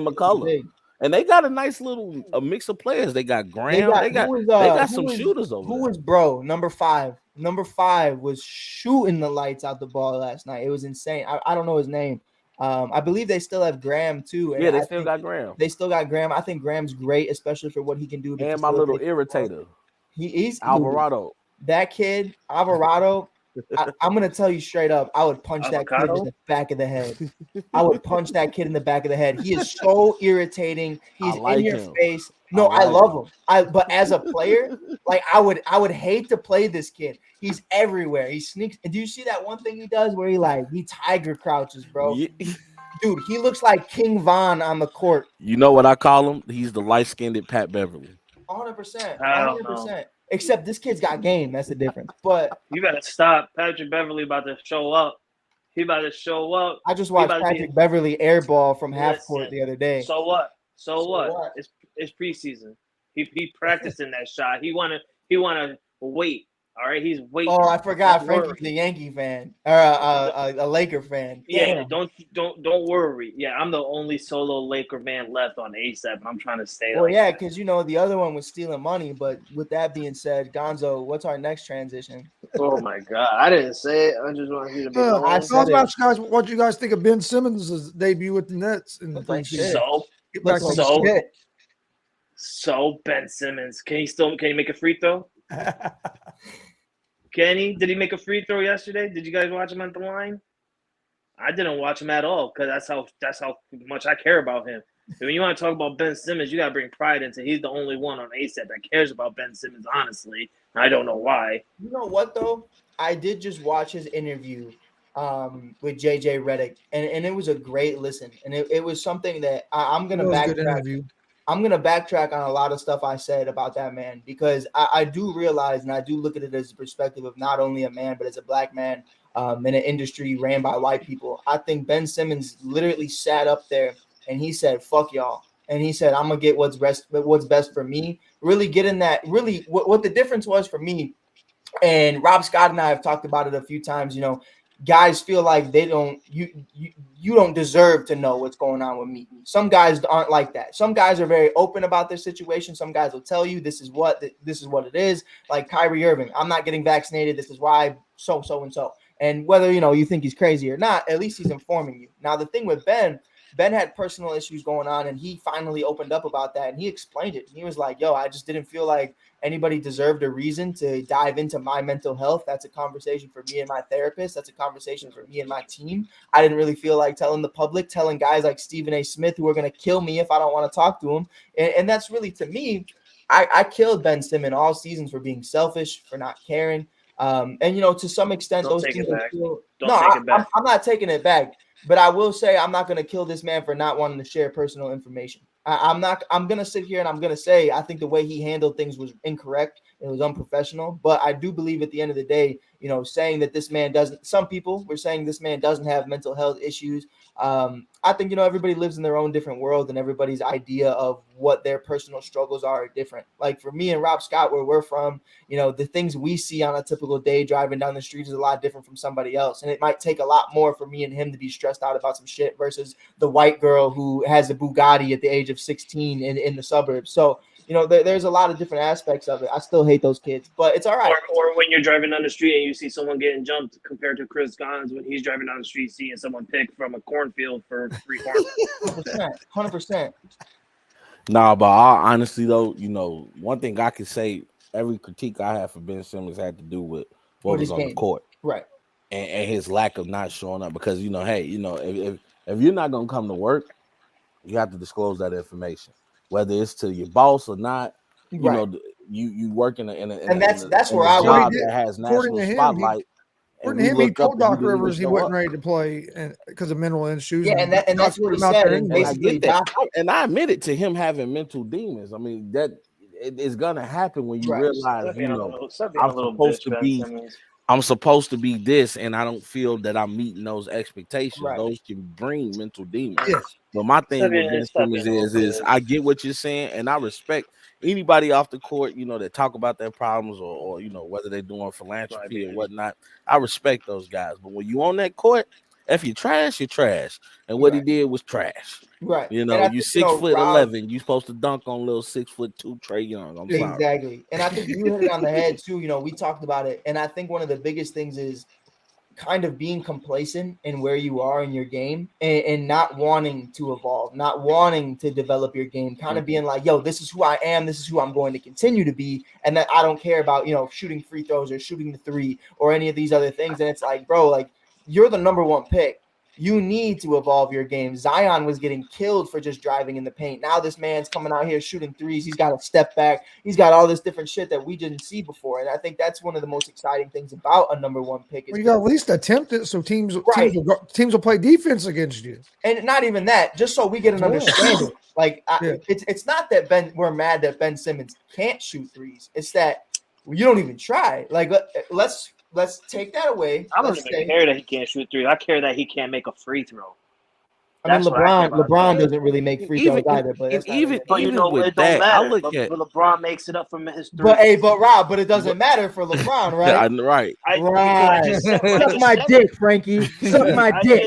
McCullough. And they got a nice little mix of players. They got Graham. They got some shooters over there. Who was bro? Number 5. Number 5 was shooting the lights out the ball last night. It was insane. I don't know his name. I believe they still have Graham too. And they still got Graham. They still got Graham. I think Graham's great, especially for what he can do. And my little irritator. He's Alvarado. That kid, Alvarado. I'm gonna tell you straight up, I would punch that kid in the back of the head. I would punch that kid in the back of the head. He is so irritating. He's like in your him. face. No, I like love him. But as a player, like I would hate to play this kid. He's everywhere. He sneaks. And do you see that one thing he does where he tiger crouches, bro? Yeah. Dude, he looks like King Von on the court. You know what I call him? He's the light-skinned Pat Beverly. 100%. 100%. Except this kid's got game. That's the difference. But you better stop. Patrick Beverly about to show up. He about to show up. I just watched Patrick Beverly airball from half court the other day. So what? So what? It's preseason. He practicing that shot. He wanna wait. All right, he's waiting. Oh, I forgot. Frankie's a Yankee fan or a Laker fan. Yeah, don't worry. Yeah, I'm the only solo Laker man left on ASAP. I'm trying to stay. Well, yeah, because the other one was stealing money. But with that being said, Gonzo, what's our next transition? Oh my God, I didn't say it. I just want you to be. I was about to guys, what you guys think of Ben Simmons' debut with the Nets? So Ben Simmons, can he make a free throw? Can he? Did he make a free throw yesterday? Did you guys watch him at the line? I didn't watch him at all because that's how much I care about him. And when you want to talk about Ben Simmons, you got to bring pride into he's the only one on ASAP that cares about Ben Simmons, honestly. I don't know why. You know what, though? I did just watch his interview with JJ Redick, and it was a great listen. And it was something that I'm going to backtrack. I'm going to backtrack on a lot of stuff I said about that man because I do realize and I do look at it as a perspective of not only a man, but as a black man in an industry ran by white people. I think Ben Simmons literally sat up there and he said, fuck y'all. And he said, I'm going to get what's best for me. Really getting that, really what the difference was for me. And Rob Scott and I have talked about it a few times, guys feel like you don't deserve to know what's going on with me. Some guys aren't like that. Some guys are very open about their situation. Some guys will tell you this is what it is. Like Kyrie Irving, I'm not getting vaccinated. This is why so and so. And whether you think he's crazy or not, at least he's informing you. Now the thing with Ben had personal issues going on, and he finally opened up about that, and he explained it. He was like, yo, I just didn't feel like anybody deserved a reason to dive into my mental health. That's a conversation for me and my therapist. That's a conversation for me and my team. I didn't really feel like telling the public, telling guys like Stephen A. Smith who are going to kill me if I don't want to talk to him. And that's really, to me, I killed Ben Simmons all seasons for being selfish, for not caring. And, to some extent, Don't those take things it back. I'm not taking it back. But I will say I'm not going to kill this man for not wanting to share personal information. I'm going to sit here and I'm going to say I think the way he handled things was incorrect. It was unprofessional. But I do believe at the end of the day, saying that this man doesn't – some people were saying this man doesn't have mental health issues. I think, everybody lives in their own different world and everybody's idea of what their personal struggles are different. Like for me and Rob Scott, where we're from, the things we see on a typical day driving down the streets is a lot different from somebody else. And it might take a lot more for me and him to be stressed out about some shit versus the white girl who has a Bugatti at the age of 16 in the suburbs. So, there's a lot of different aspects of it. I still hate those kids, but it's all right. Or when you're driving down the street and you see someone getting jumped compared to Chris Gons when he's driving down the street seeing someone pick from a cornfield for free corn. 100%. Nah, but honestly though, one thing I could say, every critique I have for Ben Simmons had to do with what was on the court, right? And his lack of not showing up because if you're not gonna come to work, you have to disclose that information. Whether it's to your boss or not, you work in that's where I job that has national spotlight. According to him, he told Doc Rivers he wasn't ready to play because of mental issues. Yeah, and that's what he said. And I admit it to him having mental demons. I mean, that it's gonna happen when you realize, I'm supposed to be this, and I don't feel that I'm meeting those expectations. Right. Those can bring mental demons. Yes. But my thing with Ben Simmons is I get what you're saying, and I respect anybody off the court, that talk about their problems or whether they're doing philanthropy or whatnot. I respect those guys. But when you on that court, if you're trash, you're trash. And what he did was trash. Right. You 6'11", you're supposed to dunk on little 6'2" Trae Young. I'm sorry. Exactly. And I think you hit it on the head too. We talked about it. And I think one of the biggest things is kind of being complacent in where you are in your game and not wanting to evolve, not wanting to develop your game, kind of being like, yo, this is who I am. This is who I'm going to continue to be. And that I don't care about, shooting free throws or shooting the three or any of these other things. And it's like, bro, like you're the number one pick. You need to evolve your game. Zion was getting killed for just driving in the paint. Now this man's coming out here shooting threes. He's got a step back. He's got all this different shit that we didn't see before. And I think that's one of the most exciting things about a number one pick. You got to at least attempt it so teams will play defense against you. And not even that, just so we get an understanding. Like, it's not that we're mad that Ben Simmons can't shoot threes. It's that you don't even try. Like, let's take that away. I don't even care that he can't shoot threes. I care that he can't make a free throw. I mean, LeBron doesn't really make free throws either. But even with that, but LeBron makes it up from his three. But it doesn't matter for LeBron, right? Right. Suck my dick, Frankie. Suck my dick.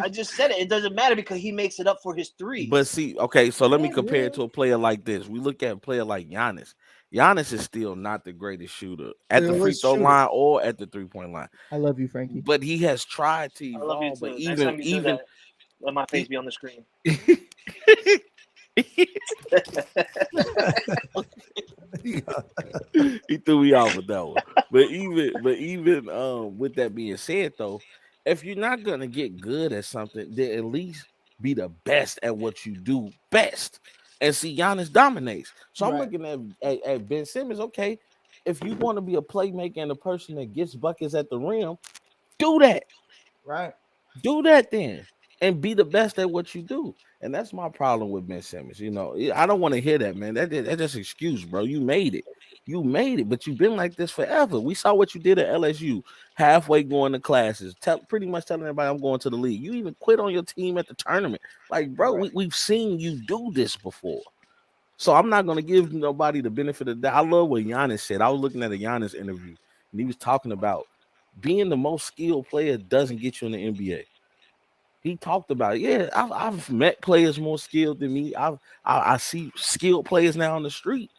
I just said it. It doesn't matter because he makes it up for his three. But see, okay, so let me compare it to a player like this. We look at a player like Giannis. Giannis is still not the greatest shooter at the free throw line or at the 3-point line. I love you, Frankie. But he has tried to evolve. I love you too. Even let my face be on the screen. He threw me off with that one. But even with that being said, though, if you're not gonna get good at something, then at least be the best at what you do best. And see, Giannis dominates. So I'm looking at Ben Simmons. Okay, if you want to be a playmaker and a person that gets buckets at the rim, do that. Right. Do that then. And be the best at what you do. And that's my problem with Ben Simmons. I don't want to hear that, man. That's just excuse, bro. You made it. But you've been like this forever. We saw what you did at LSU, halfway going to classes, pretty much telling everybody I'm going to the league. You even quit on your team at the tournament. Like, bro, we've seen you do this before. So I'm not going to give nobody the benefit of that. I love what Giannis said. I was looking at a Giannis interview, and he was talking about being the most skilled player doesn't get you in the NBA. He talked about it. I've met players more skilled than me. I see skilled players now on the street.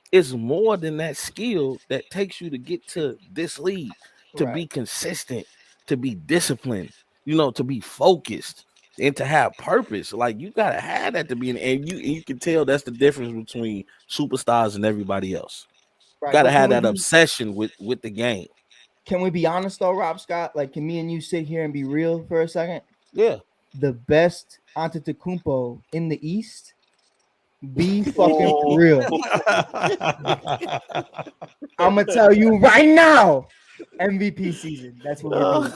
It's more than that skill that takes you to get to this league, to be consistent, to be disciplined, to be focused, and to have purpose. Like, you gotta have that to be and you can tell that's the difference between superstars and everybody else. Right. Gotta have that obsession with the game. Can we be honest though, Rob Scott? Like, can me and you sit here and be real for a second? Yeah. The best Antetokounmpo in the East, be fucking real. I'm gonna tell you right now, MVP season. That's what we're doing.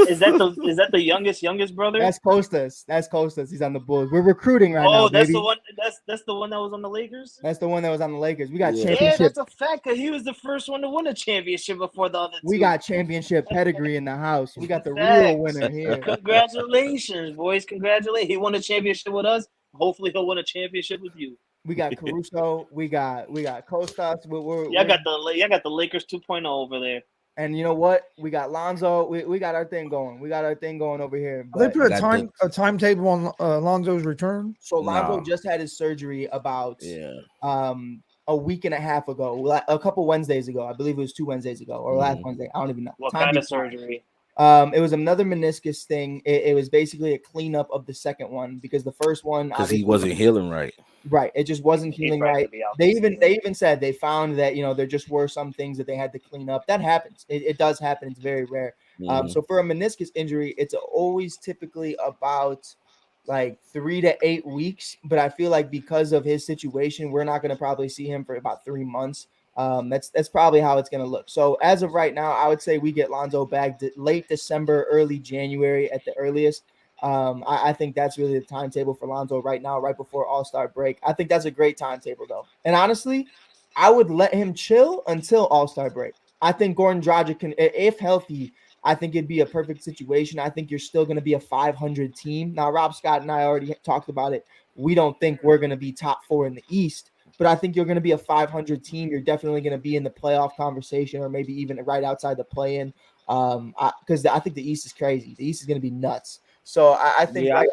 Is that the youngest brother? That's Kostas. He's on the Bulls. We're recruiting right now. Oh, that's the one. That's the one that was on the Lakers. That's the one that was on the Lakers. We got championship. Yeah, that's a fact. Cause he was the first one to win a championship before the other two. We got championship pedigree in the house. We got the real winner here. Congratulations, boys! Congratulations. He won a championship with us. Hopefully, he'll win a championship with you. We got Caruso. We got Kostas. I got the Lakers 2.0 over there. And you know what? We got Lonzo. We got our thing going. We got our thing going over here. They put a timetable on Lonzo's return. So Lonzo just had his surgery about a week and a half ago, a couple Wednesdays ago. I believe it was 2 Wednesdays ago or last Wednesday. I don't even know. What kind of surgery? It was another meniscus thing. It was basically a cleanup of the second one because the first one because he wasn't healing right. Right, it just wasn't healing right. They even said they found that there just were some things that they had to clean up. That happens. It does happen. It's very rare. So for a meniscus injury, it's always typically about like 3 to 8 weeks. But I feel like because of his situation, we're not going to probably see him for about 3 months. That's probably how it's going to look. So as of right now, I would say we get Lonzo back late December, early January at the earliest. I think that's really the timetable for Lonzo right now, right before All-Star break. I think that's a great timetable, though. And honestly, I would let him chill until All-Star break. I think Goran Dragic can, if healthy, I think it'd be a perfect situation. I think you're still going to be a 500 team. Now, Rob Scott and I already talked about it. We don't think we're going to be top 4 in the East, but I think you're going to be a 500 team. You're definitely going to be in the playoff conversation or maybe even right outside the play-in because I think the East is crazy. The East is going to be nuts. So I think I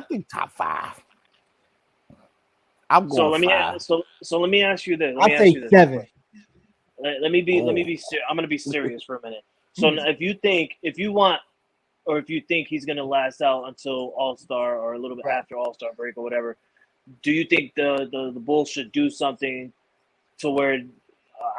think top 5. I'm going 5. So let me ask you this. I'll say 7. Let me be. I'm going to be serious for a minute. So if you think he's gonna last out until All-Star or a little bit after All-Star break or whatever, do you think the Bulls should do something to where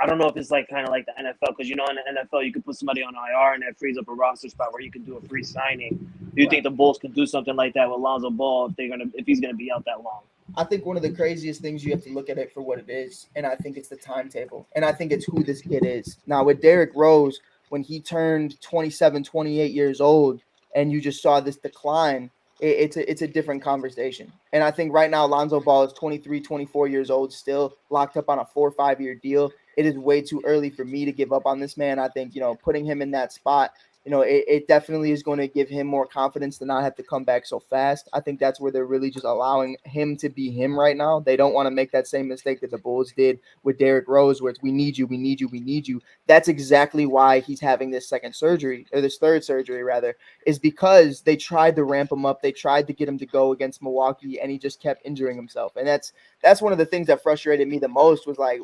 I don't know if it's like kind of like the NFL, because in the NFL you can put somebody on IR and that frees up a roster spot where you can do a free signing. Do you think the Bulls can do something like that with Lonzo Ball if he's gonna be out that long? I think one of the craziest things, you have to look at it for what it is, and I think it's the timetable, and I think it's who this kid is. Now with Derrick Rose, when he turned 27, 28 years old, and you just saw this decline, it's a different conversation. And I think right now Lonzo Ball is 23, 24 years old, still locked up on a 4 or 5 year deal. It is way too early for me to give up on this man. I think, putting him in that spot, it definitely is going to give him more confidence to not have to come back so fast. I think that's where they're really just allowing him to be him right now. They don't want to make that same mistake that the Bulls did with Derrick Rose, where it's we need you, we need you, we need you. That's exactly why he's having this third surgery, rather, is because they tried to ramp him up. They tried to get him to go against Milwaukee, and he just kept injuring himself. And that's one of the things that frustrated me the most, was like,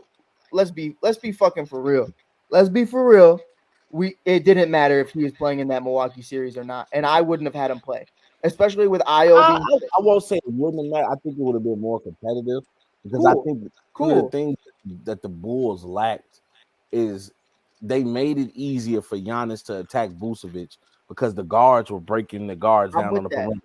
let's be fucking for real. Let's be for real. It didn't matter if he was playing in that Milwaukee series or not, and I wouldn't have had him play, especially with Io. I won't say it wouldn't have mattered. I think it would have been more competitive, because I think one of the things that the Bulls lacked is they made it easier for Giannis to attack Vucevic, because the guards were breaking the guards down on the perimeter.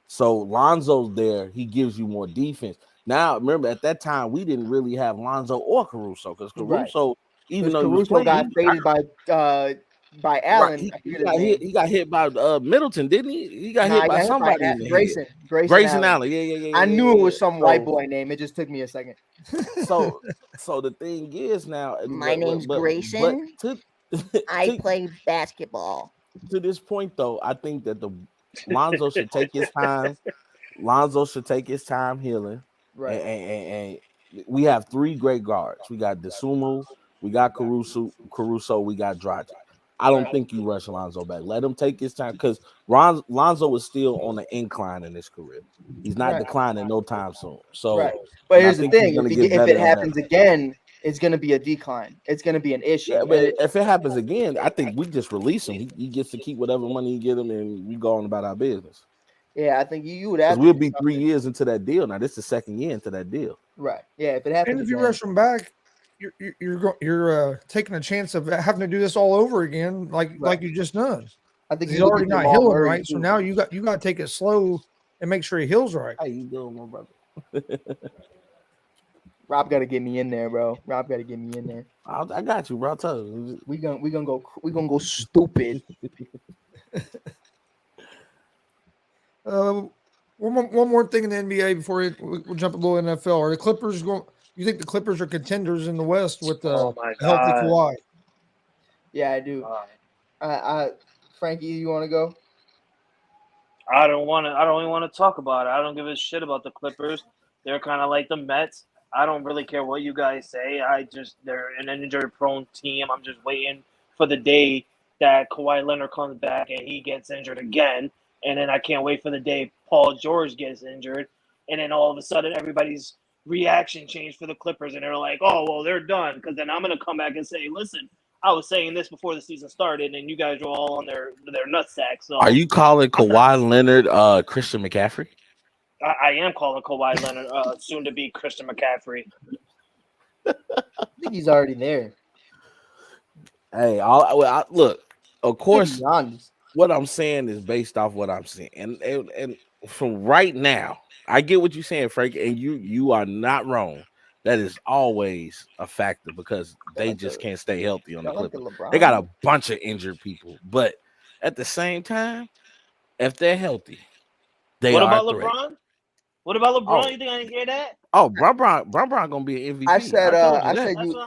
So Lonzo's there; he gives you more defense. Now, remember, at that time, we didn't really have Lonzo or Caruso, because Caruso. Even though Caruso got faded by Allen, he got hit by Middleton, didn't he? He got hit by somebody in the Grayson Allen. Yeah. I knew it was some white boy name. It just took me a second. So the thing is now, my name's Grayson. I play basketball. To this point, though, I think that Lonzo should take his time. Lonzo should take his time healing. Right. And we have 3 great guards. We got Dosunmu, we got Caruso, we got Dragic. I don't think you rush Lonzo back. Let him take his time, because Lonzo is still on the incline in his career. He's not declining no time soon. So, but here's the thing: if it happens again, it's going to be a decline. It's going to be an issue. Yeah, but if it happens again, I think we just release him. He gets to keep whatever money you get him, and we go on about our business. Yeah, I think you would have. We'll be 3 years into that deal now. This is the 2nd year into that deal. Right. Yeah. If it happens, and if you rush him back, you're taking a chance of having to do this all over again, like you just done. I think he's already not healing right, so now you got to take it slow and make sure he heals right. How you doing, my brother? Rob got to get me in there, bro. I got you, bro. I tell you, we gonna go stupid. One more thing in the NBA before we'll jump a little NFL. Are the Clippers going? You think the Clippers are contenders in the West with a healthy Kawhi? Yeah, I do. Frankie, you want to go? I don't even want to talk about it. I don't give a shit about the Clippers. They're kind of like the Mets. I don't really care what you guys say. They're an injury-prone team. I'm just waiting for the day that Kawhi Leonard comes back and he gets injured again. And then I can't wait for the day Paul George gets injured. And then all of a sudden everybody's reaction changed for the Clippers. And they're like, oh, well, they're done. Because then I'm going to come back and say, listen, I was saying this before the season started, and you guys were all on their nutsack. So, are you calling Kawhi Leonard Christian McCaffrey? I am calling Kawhi Leonard soon to be Christian McCaffrey. I think he's already there. Hey, look, of course, what I'm saying is based off what I'm seeing, and from right now, I get what you're saying, Frank, and you are not wrong. That is always a factor because they just can't stay healthy on the Clippers. They got a bunch of injured people, but at the same time, if they're healthy, they are. What about LeBron? What about LeBron? Oh. You think I didn't hear that? Oh, Bron gonna be an MVP.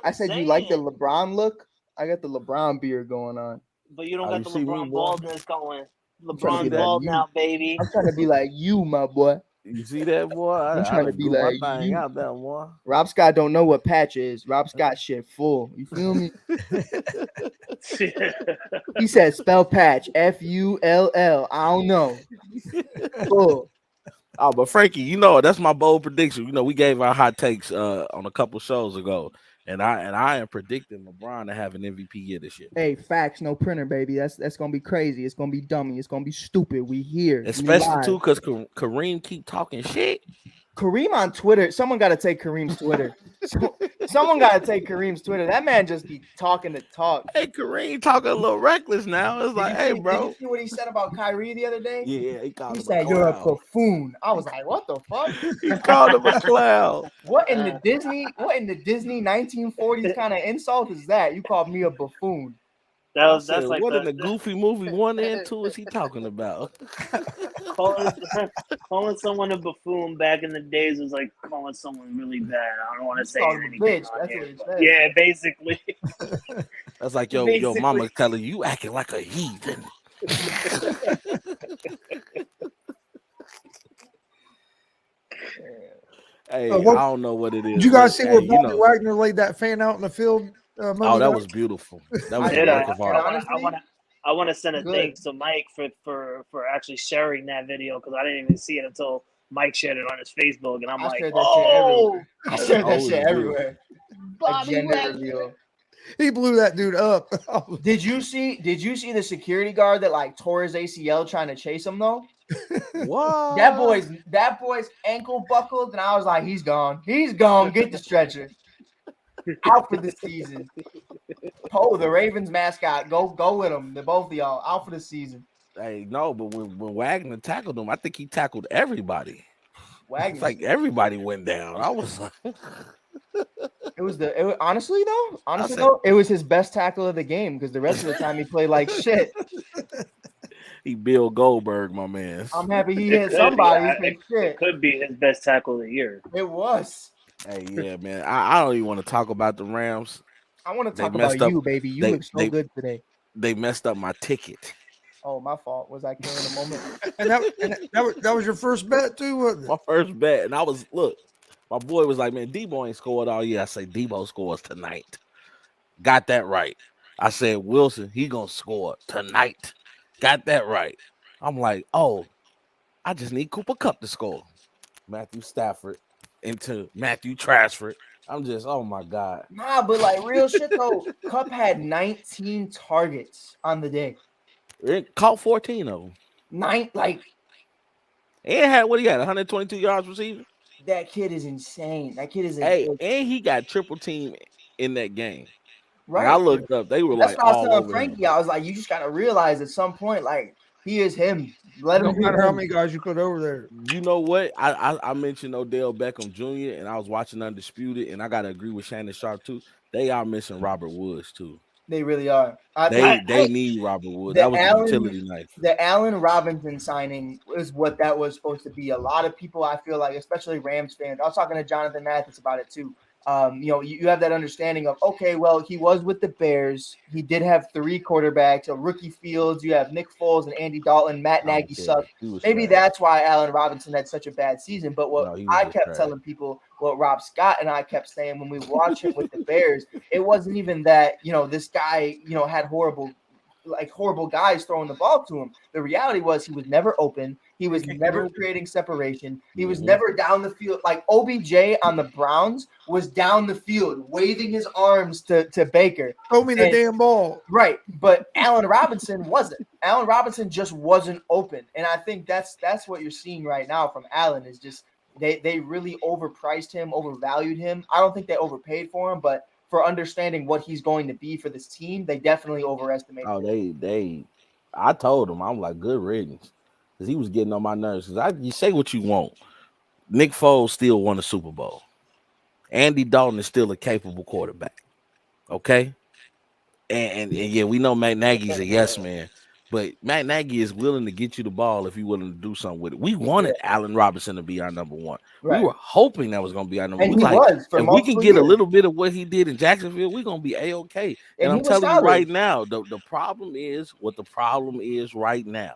I said you like the LeBron look. I got the LeBron beard going on. But you don't got the LeBron baldness going. LeBron bald now, baby. I'm trying to be like you, my boy. You see that, boy? I'm trying to be like you. Out there, boy. Rob Scott don't know what patch is. Rob Scott shit full. You feel me? He said spell patch. Full. I don't know. Full. Oh, but Frankie, that's my bold prediction. We gave our hot takes on a couple shows ago. And I am predicting LeBron to have an MVP year this year. Hey, facts, no printer, baby. That's gonna be crazy. It's gonna be dummy. It's gonna be stupid. We here, especially too, because Kareem keep talking shit. Kareem on Twitter. Someone got to take Kareem's Twitter. Someone got to take Kareem's Twitter. That man just be talking to talk. Hey, Kareem talking a little reckless now. It's like, hey, bro. Did you see what he said about Kyrie the other day? Yeah, he said you're a buffoon. I was like, what the fuck? He called him a clown. What in the Disney 1940s kind of insult is that? You called me a buffoon. That's like what in the Goofy movie 1 and 2 is he talking about? calling someone a buffoon back in the days was like calling someone really bad. I don't want to say anything. Bitch. That's what he said. Yeah, basically. That's like your mama telling you acting like a heathen. Hey, I don't know what it is. Did you guys see where Bobby Wagner laid that fan out in the field? That was beautiful. That was a work of art. I want to send a thanks to Mike for actually sharing that video, because I didn't even see it until Mike shared it on his Facebook, and I'm like, oh, I shared that shit everywhere. Bobby Wagner. He blew that dude up. Did you see the security guard that like tore his ACL trying to chase him though? What? That boy's ankle buckled, and I was like, he's gone. He's gone. Get the stretcher. Out for the season. Oh, the Ravens mascot. Go with him. The both of y'all out for the season. Hey, no, but when Wagner tackled him, I think he tackled everybody. Wagner. It's like everybody went down. I was like, honestly though, it was his best tackle of the game, because the rest of the time he played like shit. He Bill Goldberg, my man. I'm happy he hit somebody. It could be his best tackle of the year. It was. Hey, yeah, man. I don't even want to talk about the Rams. I want to talk about you, baby. You look so good today. They messed up my ticket. Oh, my fault. Was I carrying a moment? and that was your first bet too, wasn't it? My first bet, and my boy was like, "Man, Debo ain't scored all year." I say Debo scores tonight. Got that right. I said Wilson, he gonna score tonight. Got that right. I'm like, oh, I just need Cooper Kupp to score. Matthew Stafford into Matthew Trashford. I'm just, oh my God. Nah, but like real shit though, Kupp had 19 targets on the day. It caught 14 of them. And had what he had, 122 yards receiving. That kid is insane. Hey, and he got triple team in that game. Right. Like, I looked up, they were That's like, what I was telling Frankie. I was like, you just gotta realize at some point, like, he is him. Let him. No matter how many guys you put over there. You know what? I mentioned Odell Beckham Jr. and I was watching Undisputed, and I gotta agree with Shannon Sharp too. They are missing Robert Woods too. They really are. They need Robert Woods. That was the utility knife. The Allen Robinson signing is what that was supposed to be. A lot of people, I feel like, especially Rams fans. I was talking to Jonathan Mathis about it too. You have that understanding of, okay, well, he was with the Bears. He did have 3 quarterbacks, a rookie Fields. You have Nick Foles and Andy Dalton. Matt Nagy sucked. Maybe that's why Allen Robinson had such a bad season. But what I kept telling people, what Rob Scott and I kept saying when we watched him with the Bears, it wasn't even that, this guy, had horrible guys throwing the ball to him. The reality was he was never open. He was never creating separation. He was never down the field. Like OBJ on the Browns was down the field, waving his arms to Baker. Throw me the damn ball. Right. But Allen Robinson wasn't. Allen Robinson just wasn't open. And I think that's what you're seeing right now from Allen is just they really overpriced him, overvalued him. I don't think they overpaid for him, but for understanding what he's going to be for this team, they definitely overestimated. Oh, I told him, I'm like, good riddance. Because he was getting on my nerves. Because you say what you want. Nick Foles still won a Super Bowl. Andy Dalton is still a capable quarterback. Okay? And yeah, we know Matt Nagy's a yes man. But Matt Nagy is willing to get you the ball if you're willing to do something with it. We wanted Allen Robinson to be our number one. Right. We were hoping that was going to be our number one. And he was. If we can get a little bit of what he did in Jacksonville, we're going to be A-okay. And I'm telling you right now, the problem is what the problem is right now.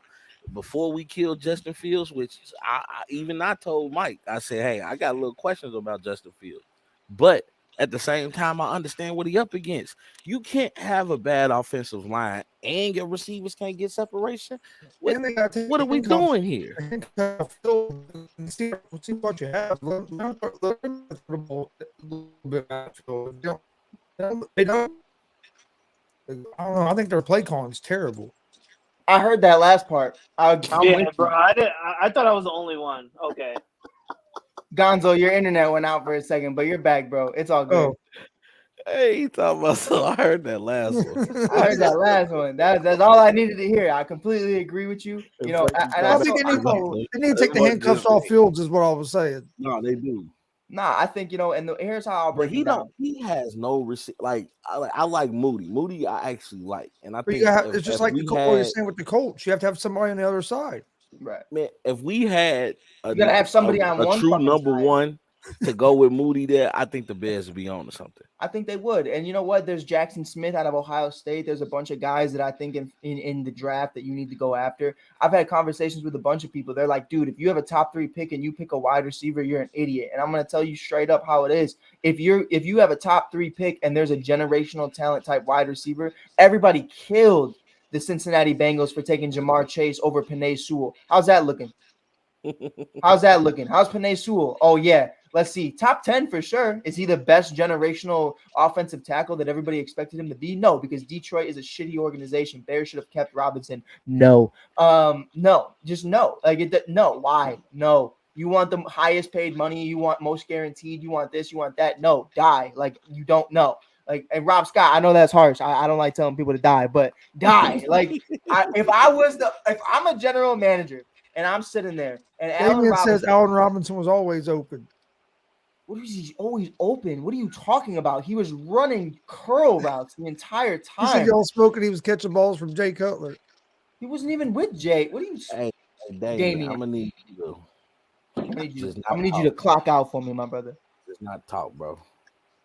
Before we killed Justin Fields, which I told Mike, I said, hey, I got a little questions about Justin Fields. But at the same time, I understand what he up against. You can't have a bad offensive line and your receivers can't get separation. What are we doing here? See what you have. They don't. I don't know. I think their play calling is terrible. I heard that last part. I'm Yeah, with bro. you. I thought I was the only one. Okay. Gonzo, your internet went out for a second, but you're back, bro. It's all good. Oh, Hey, he talking about so I heard that last one. I heard that last one. That's all I needed to hear. I completely agree with you. You know, and I I think they need to take the It handcuffs wasn't off Fields, is what I was saying. No, they do. I think, you know, and here's how I'll break But he it down. don't. He has no like. I like Moody. Moody, I actually like, and I But think it's just like what you're saying with the Colts. You have to have somebody on the other side. Right. man, if we had You gotta have somebody on one true fucking number side. one to go with Moody there, I think the Bears would be on to something. I think they would. And you know what? There's Jackson Smith out of Ohio State. There's a bunch of guys that I think in the draft that you need to go after. I've had conversations with a bunch of people. They're like, dude, if you have a top 3 pick and you pick a wide receiver, you're an idiot. And I'm going to tell you straight up how it is. If you have a top 3 pick and there's a generational talent type wide receiver, everybody killed the Cincinnati Bengals for taking Jamar Chase over Penei Sewell. How's that looking? How's Penei Sewell? Oh, yeah. Let's see. Top 10 for sure. Is he the best generational offensive tackle that everybody expected him to be? No, because Detroit is a shitty organization. Bears should have kept Robinson. No. No. Just no. No. Why? No. You want the highest paid money. You want most guaranteed. You want this. You want that. No. Die. Like, you don't know. Like, and Rob Scott, I know that's harsh. I don't like telling people to die, but die. Like, if I'm a general manager and I'm sitting there and Damien says Allen Robinson was always open. What is he always open? What are you talking about? He was running curl routes the entire time. He said y'all smoking. He was catching balls from Jay Cutler. He wasn't even with Jay. What are you? Hey, Damien, I'm gonna need you. I'm gonna need you to clock out for me, my brother. Just not talk, bro.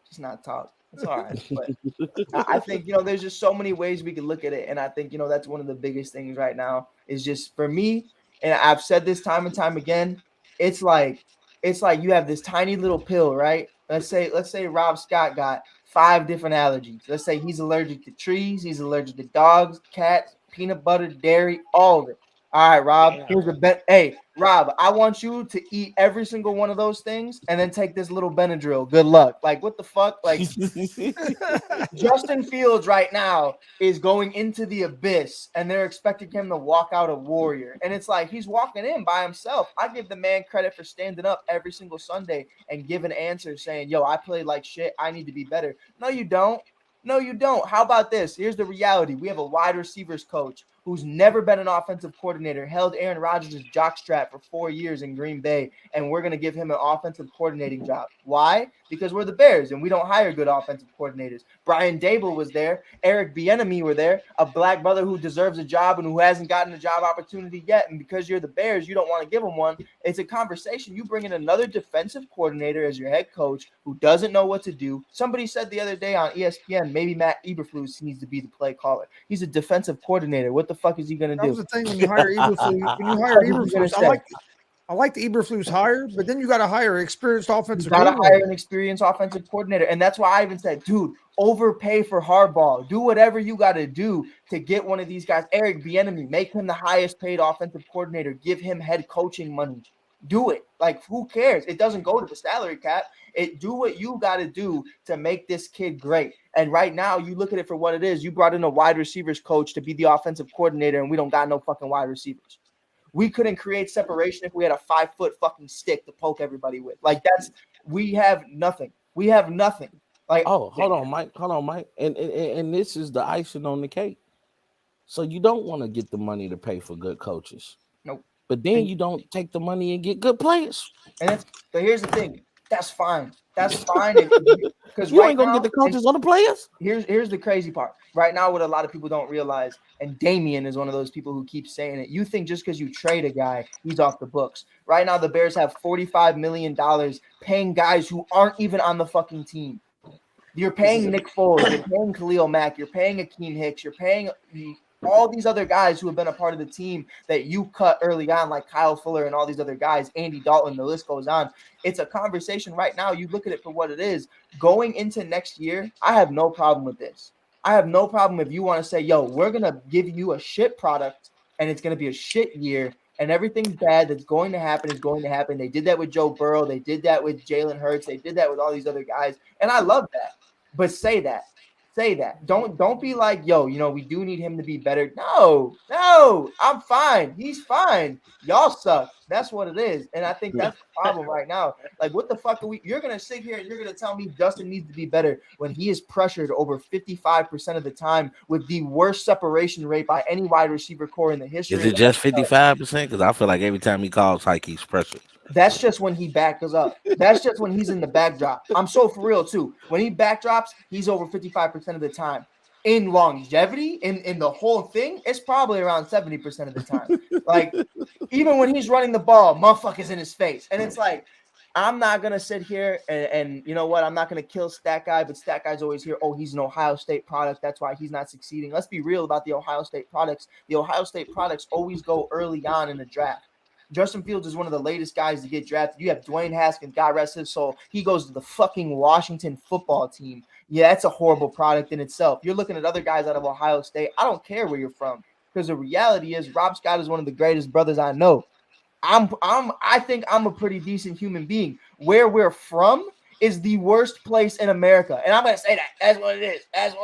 Just not talk. It's all right. But I think, you know, there's just so many ways we can look at it, and I think, you know, that's one of the biggest things right now is just for me. And I've said this time and time again. It's like you have this tiny little pill, right? Let's say Rob Scott got 5 different allergies. Let's say he's allergic to trees, he's allergic to dogs, cats, peanut butter, dairy, all of it. All right, Rob, here's the bet. Hey, Rob, I want you to eat every single one of those things and then take this little Benadryl. Good luck. Like, what the fuck? Like, Justin Fields right now is going into the abyss and they're expecting him to walk out a warrior. And it's like he's walking in by himself. I give the man credit for standing up every single Sunday and giving answers saying, yo, I played like shit. I need to be better. No, you don't. No, you don't. How about this? Here's the reality. We have a wide receivers coach who's never been an offensive coordinator, held Aaron Rodgers' jockstrap for 4 years in Green Bay, and we're going to give him an offensive coordinating job. Why? Because we're the Bears, and we don't hire good offensive coordinators. Brian Dable was there. Eric Bieniemy were there, a black brother who deserves a job and who hasn't gotten a job opportunity yet, and because you're the Bears, you don't want to give him one. It's a conversation. You bring in another defensive coordinator as your head coach who doesn't know what to do. Somebody said the other day on ESPN, maybe Matt Eberflus needs to be the play caller. He's a defensive coordinator. What the fuck is he going to do? That was the thing when you hire Eberflus. I like the Eberflus hire, but then you got to hire an experienced offensive coordinator. You got to hire an experienced offensive coordinator. And that's why I even said, dude, overpay for Harbaugh. Do whatever you got to do to get one of these guys. Eric Bieniemy, make him the highest paid offensive coordinator. Give him head coaching money. Do it. Like, who cares? It doesn't go to the salary cap. Do what you got to do to make this kid great. And right now, you look at it for what it is. You brought in a wide receivers coach to be the offensive coordinator, and we don't got no fucking wide receivers. We couldn't create separation if we had a 5-foot fucking stick to poke everybody with. Like, we have nothing. We have nothing. Like, hold on, Mike. And this is the icing on the cake. So you don't want to get the money to pay for good coaches. Nope. But then you don't take the money and get good players. But here's the thing. That's fine. That's fine. Because you ain't gonna get the coaches or the players. Here's the crazy part. Right now, what a lot of people don't realize, and Damien is one of those people who keeps saying it. You think just because you trade a guy, he's off the books. Right now, the Bears have $45 million paying guys who aren't even on the fucking team. You're paying Nick Foles, you're paying Khalil Mack, you're paying Akeem Hicks, you're paying all these other guys who have been a part of the team that you cut early on, like Kyle Fuller and all these other guys, Andy Dalton, the list goes on. It's a conversation right now. You look at it for what it is. Going into next year, I have no problem with this. I have no problem if you want to say, yo, we're going to give you a shit product and it's going to be a shit year and everything bad that's going to happen is going to happen. They did that with Joe Burrow. They did that with Jalen Hurts. They did that with all these other guys. And I love that. But say that. Don't be like, yo, we do need him to be better. No, I'm fine. He's fine. Y'all suck. That's what it is. And I think that's the problem right now. Like, what the fuck you're going to sit here and you're going to tell me Justin needs to be better when he is pressured over 55% of the time with the worst separation rate by any wide receiver core in the history. Is it just 55%? Because I feel like every time he calls hike, he's pressured. That's just when he backs up. That's just when he's in the backdrop. I'm so for real too. When he backdrops, he's over 55% of the time. In longevity, in the whole thing, it's probably around 70% of the time. Like, even when he's running the ball, motherfuckers in his face. And it's like, I'm not going to sit here and you know what? I'm not going to kill Stat Guy, but Stat Guy's always here. Oh, he's an Ohio State product. That's why he's not succeeding. Let's be real about the Ohio State products. The Ohio State products always go early on in the draft. Justin Fields is one of the latest guys to get drafted. You have Dwayne Haskins, God rest his soul. He goes to the fucking Washington football team. Yeah, that's a horrible product in itself. You're looking at other guys out of Ohio State. I don't care where you're from, because the reality is Rob Scott is one of the greatest brothers I know. I think I'm a pretty decent human being. Where we're from is the worst place in America. And I'm going to say that. That's what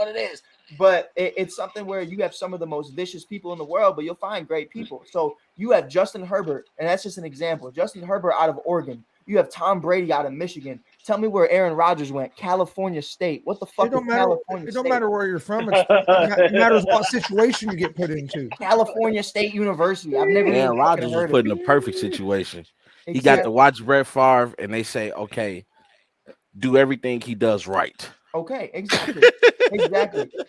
it is. But it's something where you have some of the most vicious people in the world, but you'll find great people. So you have Justin Herbert, and that's just an example. Justin Herbert out of Oregon. You have Tom Brady out of Michigan. Tell me where Aaron Rodgers went. California State. What the fuck is California State? It don't matter where you're from. It matters what situation you get put into. California State University. I've never Aaron Rodgers was put in a perfect situation. Exactly. He got to watch Brett Favre, and they say, okay, do everything he does right. Okay, exactly.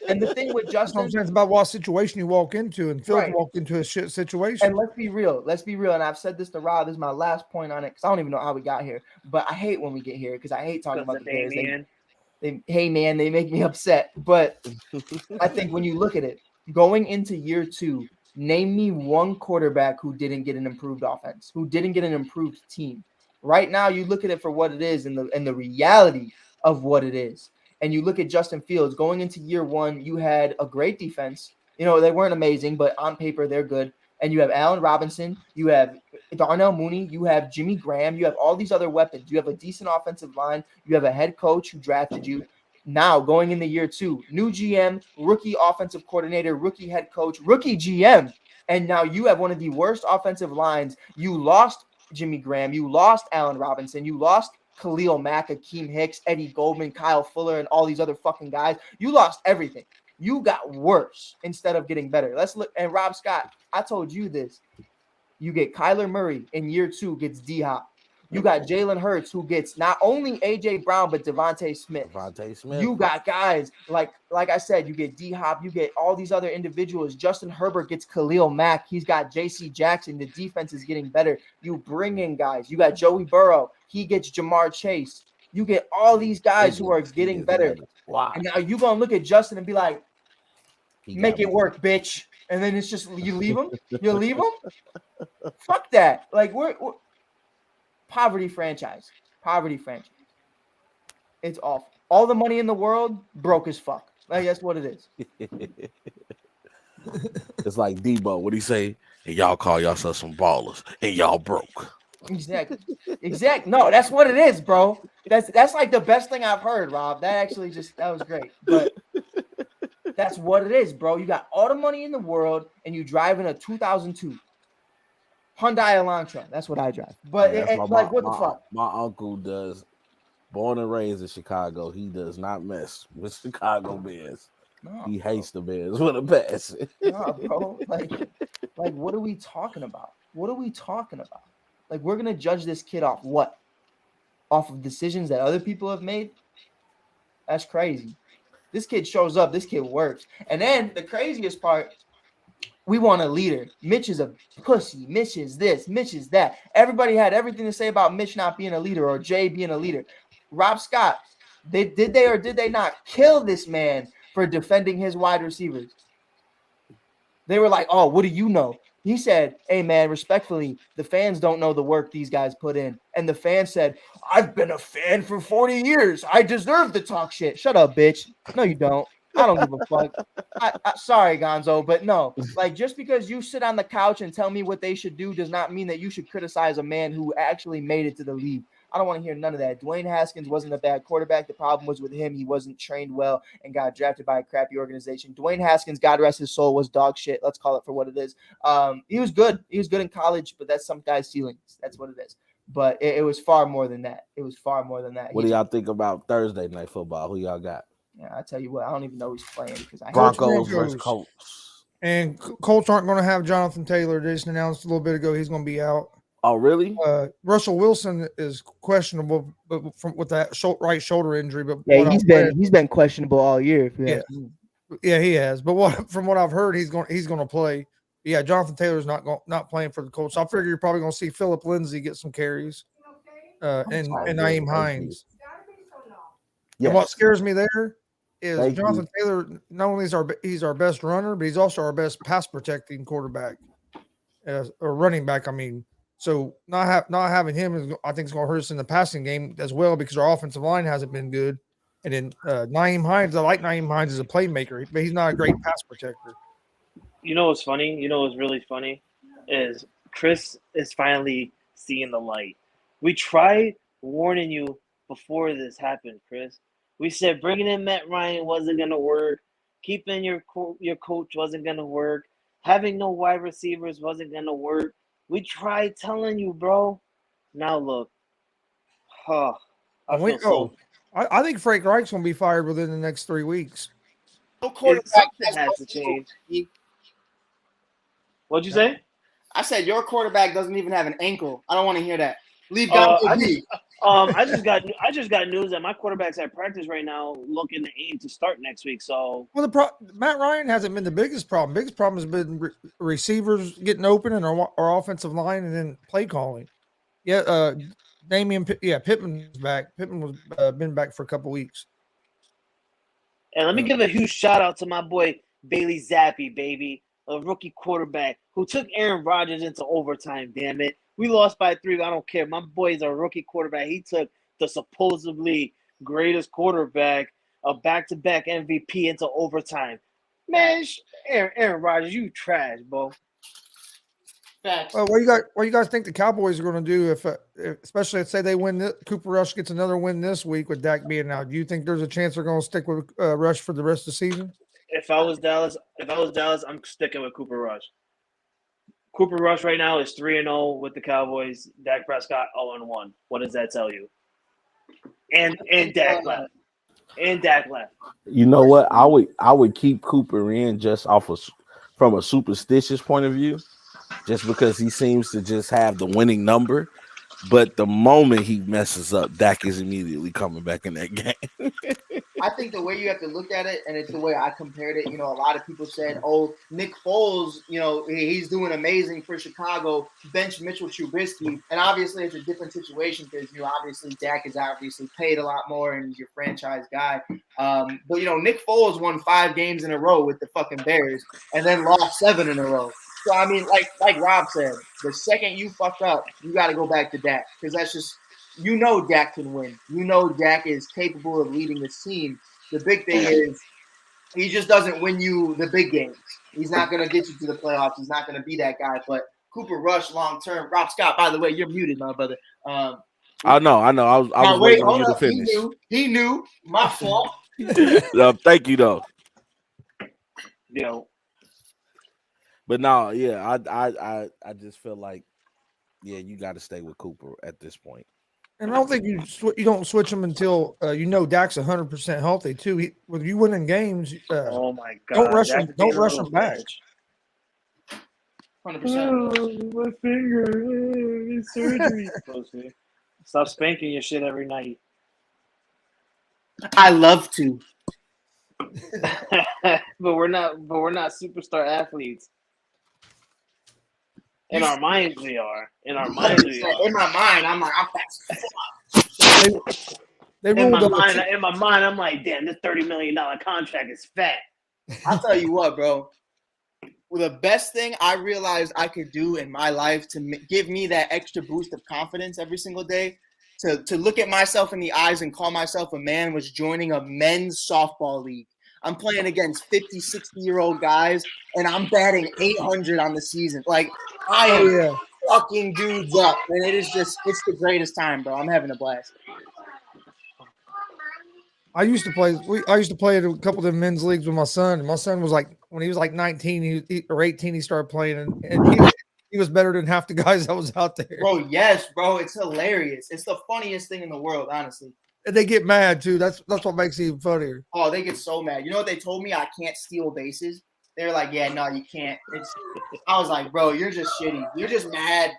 And the thing with Justin, it's about what situation you walk into, and Phil walked into a shit situation. And let's be real. And I've said this to Rob. This is my last point on it, because I don't even know how we got here. But I hate when we get here, because I hate talking about the Bears. They make me upset. But I think when you look at it, going into year 2, name me one quarterback who didn't get an improved offense, who didn't get an improved team. Right now, you look at it for what it is and the reality of what it is. And you look at Justin Fields going into year 1, you had a great defense. They weren't amazing, but on paper, they're good. And you have Allen Robinson, you have Darnell Mooney, you have Jimmy Graham, you have all these other weapons. You have a decent offensive line. You have a head coach who drafted you. Now, going into year 2, new GM, rookie offensive coordinator, rookie head coach, rookie GM. And now you have one of the worst offensive lines. You lost Jimmy Graham. You lost Allen Robinson. You lost Khalil Mack, Akeem Hicks, Eddie Goldman, Kyle Fuller, and all these other fucking guys. You lost everything. You got worse instead of getting better. Let's look. And Rob Scott, I told you this. You get Kyler Murray in year 2, gets D-Hop. You got Jalen Hurts, who gets not only A.J. Brown, but Devontae Smith. You got guys like I said, you get D-Hop, you get all these other individuals. Justin Herbert gets Khalil Mack. He's got J.C. Jackson. The defense is getting better. You bring in guys. You got Joey Burrow. He gets Jamar Chase. You get all these guys who are getting better. Wow. And now you're going to look at Justin and be like, make it work, bitch. And then it's just, you leave him? You leave him? Fuck that. Like, we're poverty franchise. It's awful. All the money in the world, broke as fuck. Like, that's what it is. It's like Debo. What do you say? And y'all call yourself some ballers, and y'all broke. Exactly. No, that's what it is, bro. That's like the best thing I've heard, Rob. That was great. But that's what it is, bro. You got all the money in the world, and you drive in a 2002 Hyundai Elantra. That's what I drive. But what the fuck? My uncle does. Born and raised in Chicago, he does not mess with Chicago Bears. No, he hates the Bears with a passion. No, bro. Like, what are we talking about? Like, we're gonna judge this kid off what? Off of decisions that other people have made? That's crazy. This kid shows up. This kid works. And then the craziest part, we want a leader. Mitch is a pussy. Mitch is this. Mitch is that. Everybody had everything to say about Mitch not being a leader or Jay being a leader. Rob Scott, did they or did they not kill this man for defending his wide receivers? They were like, oh, what do you know? He said, hey, man, respectfully, the fans don't know the work these guys put in. And the fans said, I've been a fan for 40 years. I deserve to talk shit. Shut up, bitch. No, you don't. I don't give a fuck. Sorry, Gonzo, but no. Like, just because you sit on the couch and tell me what they should do does not mean that you should criticize a man who actually made it to the league. I don't want to hear none of that. Dwayne Haskins wasn't a bad quarterback. The problem was with him. He wasn't trained well and got drafted by a crappy organization. Dwayne Haskins, God rest his soul, was dog shit. Let's call it for what it is. He was good. He was good in college, but that's some guy's ceilings. That's what it is. But it was far more than that. It was far more than that. What do y'all think about Thursday night football? Who y'all got? Yeah, I tell you what, I don't even know who's playing because I Broncos versus Colts. And Colts aren't going to have Jonathan Taylor. They just announced a little bit ago he's going to be out. Oh, really? Russell Wilson is questionable, but with that right shoulder injury. But yeah, he's been questionable all year. Yeah, he has. But from what I've heard, he's going to play. Yeah, Jonathan Taylor's not playing for the Colts. I figure you're probably going to see Phillip Lindsay get some carries, and Nyheim Hines. Yes. And what scares me there is Jonathan Taylor. Not only is he's our best runner, but he's also our best pass protecting quarterback, or running back. I mean, so not having him I think is going to hurt us in the passing game as well because our offensive line hasn't been good. And then Nyheim Hines, I like Nyheim Hines as a playmaker, but he's not a great pass protector. You know what's funny? You know what's really funny is Chris is finally seeing the light. We tried warning you before this happened, Chris. We said bringing in Matt Ryan wasn't going to work. Keeping your coach wasn't going to work. Having no wide receivers wasn't going to work. We tried telling you, bro. Now look. I think Frank Reich's going to be fired within the next 3 weeks. No quarterback has to change. What'd you say? I said your quarterback doesn't even have an ankle. I don't want to hear that. Leave God be. I just got news that my quarterback's at practice right now, looking to aim to start next week. So Matt Ryan hasn't been the biggest problem. Biggest problem has been receivers getting open and our offensive line, and then play calling. Yeah, Pittman's back. Pittman was been back for a couple weeks. And let me give a huge shout out to my boy Bailey Zappi, baby, a rookie quarterback who took Aaron Rodgers into overtime. Damn it. We lost by 3. I don't care. My boy's a rookie quarterback. He took the supposedly greatest quarterback, a back-to-back MVP, into overtime. Man, Aaron Rodgers, you trash, bro. What do you guys think the Cowboys are going to do if especially let's say they win? Cooper Rush gets another win this week with Dak being out. Do you think there's a chance they're going to stick with Rush for the rest of the season? If I was Dallas, I'm sticking with Cooper Rush. Cooper Rush right now is 3-0 with the Cowboys. Dak Prescott 0-1. What does that tell you? And Dak left. And Dak left. You know what? I would keep Cooper in just from a superstitious point of view, just because he seems to just have the winning number. But the moment he messes up, Dak is immediately coming back in that game. I think the way you have to look at it, and it's the way I compared it, a lot of people said, oh, Nick Foles, he's doing amazing for Chicago, bench Mitchell Trubisky. And obviously it's a different situation because, obviously Dak is obviously paid a lot more and he's your franchise guy. But, Nick Foles won 5 games in a row with the fucking Bears and then lost 7 in a row. So, I mean, like Rob said, the second you fuck up, you got to go back to Dak because that's just Dak can win. Dak is capable of leading this team. The big thing is he just doesn't win you the big games. He's not going to get you to the playoffs. He's not going to be that guy. But Cooper Rush long term. Rob Scott, by the way, you're muted, my brother. I know. I was waiting on you to finish. He knew. My fault. Thank you, though. But no, yeah, I just feel like, you got to stay with Cooper at this point. And I don't think you don't switch him until Dak's 100% healthy too. With you winning games, oh my God, don't rush him. Don't rush him back. 100%. My finger, surgery. Stop spanking your shit every night. I love to, but we're not superstar athletes. In our minds, we are. In my mind, I'm like, I'm fast. In my mind, I'm like, damn, this $30 million contract is fat. I'll tell you what, bro. Well, the best thing I realized I could do in my life to give me that extra boost of confidence every single day, to look at myself in the eyes and call myself a man, was joining a men's softball league. I'm playing against 50, 60-year-old guys, and I'm batting 800 on the season. Like, I fucking dudes up, and it's the greatest time, bro. I'm having a blast. I used to play. I used to play at a couple of the men's leagues with my son. And my son was like, when he was like 19 or 18, he started playing, and he was better than half the guys that was out there. Bro, yes, bro. It's hilarious. It's the funniest thing in the world, honestly. And they get mad too. That's what makes it even funnier. Oh, they get so mad. You know what they told me? I can't steal bases. They're like, yeah, no, you can't. I was like, bro, you're just shitty. You're just mad.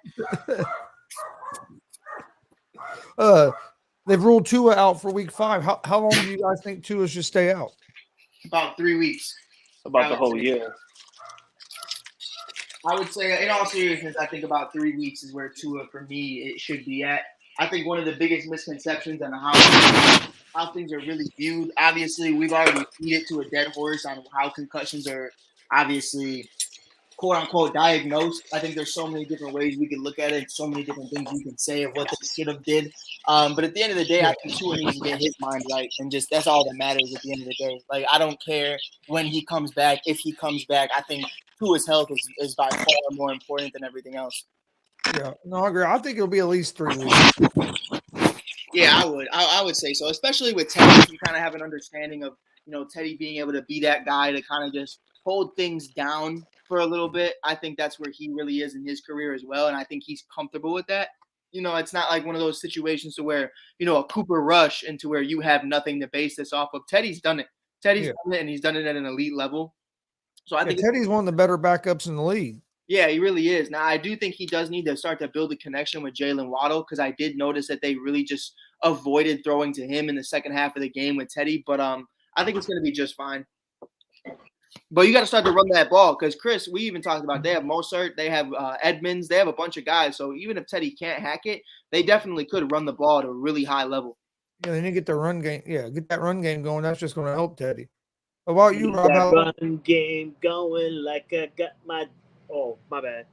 They've ruled Tua out for week 5. How long do you guys think Tua should stay out? About 3 weeks. About the whole year. I would say, in all seriousness, I think about 3 weeks is where Tua, for me, it should be at. I think one of the biggest misconceptions on how things are really viewed. Obviously, we've already beat it to a dead horse on how concussions are obviously, quote unquote, diagnosed. I think there's so many different ways we can look at it, so many different things we can say of what they should have did. But at the end of the day, I think Tua needs to get his mind right, and just that's all that matters at the end of the day. Like, I don't care when he comes back, if he comes back. I think Tua's health is by far more important than everything else. Yeah, no, I agree. I think it'll be at least 3 weeks. Yeah, I would say so, especially with Teddy. You kind of have an understanding of, Teddy being able to be that guy to kind of just hold things down for a little bit. I think that's where he really is in his career as well, and I think he's comfortable with that. It's not like one of those situations to where, a Cooper Rush into where you have nothing to base this off of. Teddy's done it. Done it, and he's done it at an elite level. So I think Teddy's one of the better backups in the league. Yeah, he really is. Now, I do think he does need to start to build a connection with Jalen Waddle, because I did notice that they really just avoided throwing to him in the second half of the game with Teddy. But I think it's going to be just fine. But you got to start to run that ball, because, Chris, we even talked about they have Mostert, they have Edmonds, they have a bunch of guys. So even if Teddy can't hack it, they definitely could run the ball at a really high level. Yeah, they need to get the run game. Yeah, get that run game going. That's just going to help Teddy. How about you, Rob? That run game going like I got my – oh, my bad.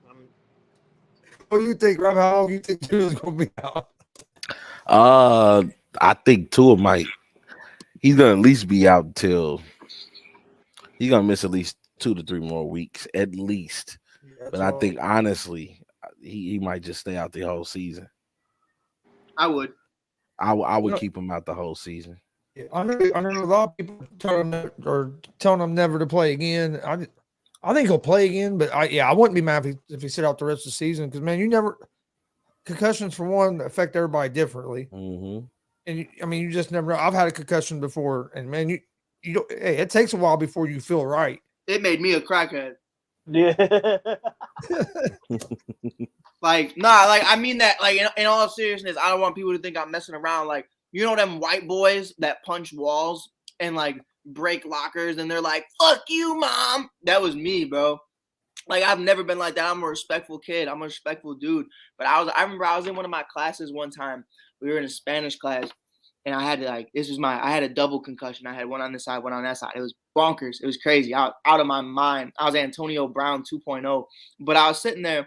What do you think, Rob? How long do you think Tua's going to be out? I think Tua he's going to at least be out until he's going to miss at least 2 to 3 more weeks, at least. Yeah, but I think, honestly, he might just stay out the whole season. I would. I would keep him out the whole season. Yeah, I know a lot of people telling him never to play again. I think he'll play again, but I wouldn't be mad if he sit out the rest of the season, because, man, concussions, for one, affect everybody differently. Mm-hmm. And you just never know. I've had a concussion before, and, man, you don't. Hey, it takes a while before you feel right. It made me a crackhead. Yeah. I mean that, in all seriousness, I don't want people to think I'm messing around. Them white boys that punch walls and, break lockers, and they're like, fuck you, mom. That was me, bro. I've never been like that. I'm a respectful kid. I'm a respectful dude. But I remember I was in one of my classes one time. We were in a Spanish class, and I had to, I had a double concussion. I had one on this side, one on that side. It was bonkers. It was crazy. Out of my mind. I was Antonio Brown 2.0. But I was sitting there,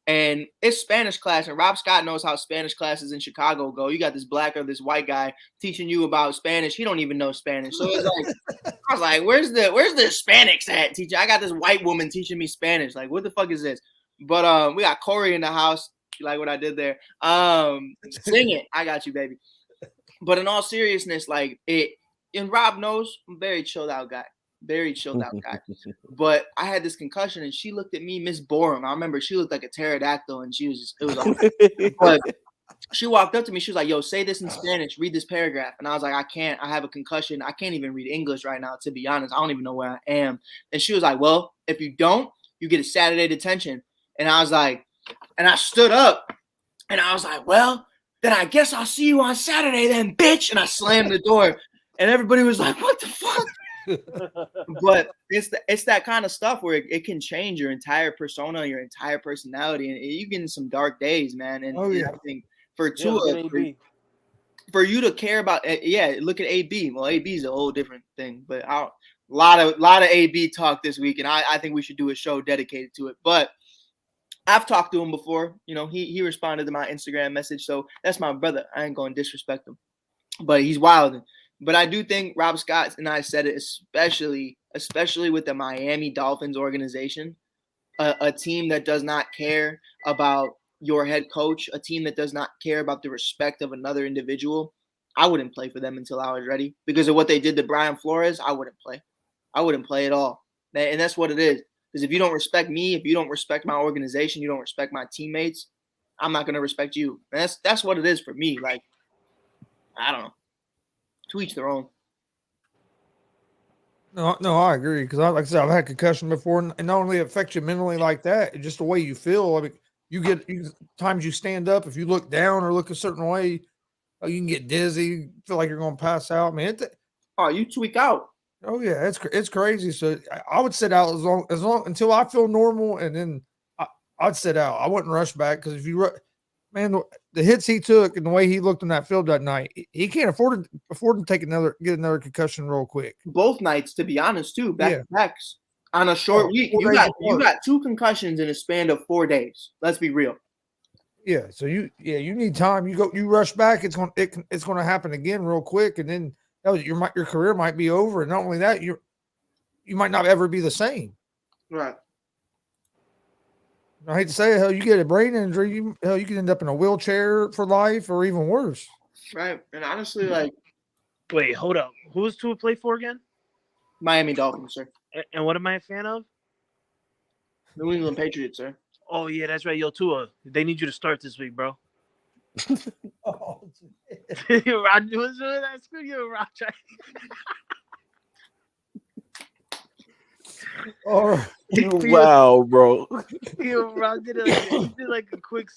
and it's Spanish class, and Rob Scott knows how Spanish classes in Chicago go. You got this black or this white guy teaching you about Spanish. He don't even know Spanish. So it's I was like, where's the Hispanics at, teacher? I got this white woman teaching me Spanish. What the fuck is this? But we got Corey in the house. You like what I did there? Sing it. I got you, baby. But in all seriousness, and Rob knows, I'm a very chilled out guy. Very chilled out guy. But I had this concussion, and she looked at me, Miss Borum. I remember she looked like a pterodactyl, and it was awful. But she walked up to me. She was like, yo, say this in Spanish. Read this paragraph. And I was like, I can't. I have a concussion. I can't even read English right now, to be honest. I don't even know where I am. And she was like, well, if you don't, you get a Saturday detention. And I was like, and I stood up, and I was like, well, then I guess I'll see you on Saturday then, bitch. And I slammed the door, and everybody was like, what the fuck? But it's that kind of stuff where it can change your entire persona, your entire personality, and you get in some dark days, man. And I think for Tua, for you to care about, look at AB. Well, AB is a whole different thing, but a lot of AB talk this week, and I think we should do a show dedicated to it. But I've talked to him before. He responded to my Instagram message, so that's my brother. I ain't going to disrespect him, but he's wilding. But I do think Rob Scott and I said it, especially with the Miami Dolphins organization, a team that does not care about your head coach, a team that does not care about the respect of another individual, I wouldn't play for them until I was ready. Because of what they did to Brian Flores, I wouldn't play. I wouldn't play at all. And that's what it is. Because if you don't respect me, if you don't respect my organization, you don't respect my teammates, I'm not going to respect you. And that's what it is for me. Like, I don't know. To each their own. No, I agree. Because, like I said, I've had concussion before, and not only affects you mentally like that, it's just the way you feel. I mean, times you stand up, if you look down or look a certain way, you can get dizzy, feel like you're going to pass out. I mean, you tweak out. Oh yeah, it's crazy. So I would sit out as long until I feel normal, and then I'd sit out. I wouldn't rush back because if you man, the hits he took and the way he looked on that field that night, he can't afford to get another concussion real quick. Both nights, to be honest, too, back to backs on a short week. You got 2 concussions in a span of 4 days. Let's be real. Yeah, so you need time. You rush back, it's going to happen again real quick, and then your career might be over. And not only that, you might not ever be the same. Right. I hate to say it, hell, you get a brain injury, you can end up in a wheelchair for life, or even worse. Right, and honestly, like, wait, hold up, who's to play for again? Miami Dolphins, sir. And what am I a fan of? New England Patriots, sir. Oh yeah, that's right. Yo, Tua, they need you to start this week, bro. Oh, Rod, what's that? Screw you, Rod. Oh, wow, bro. Rod did like a quick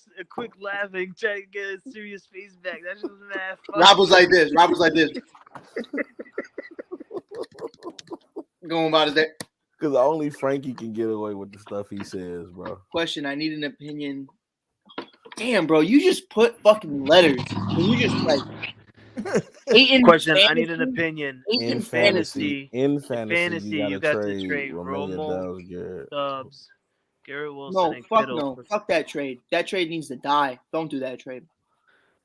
laughing, trying to get a serious face back. That just was mad fun. Rob was like this. Going about his day. Because only Frankie can get away with the stuff he says, bro. Question, I need an opinion. Damn, bro, you just put fucking letters. You just like question, I need an opinion. In fantasy, you got to trade Romo, Stubbs, Garrett Wilson, and Kittle. No. Fuck that trade. That trade needs to die. Don't do that trade.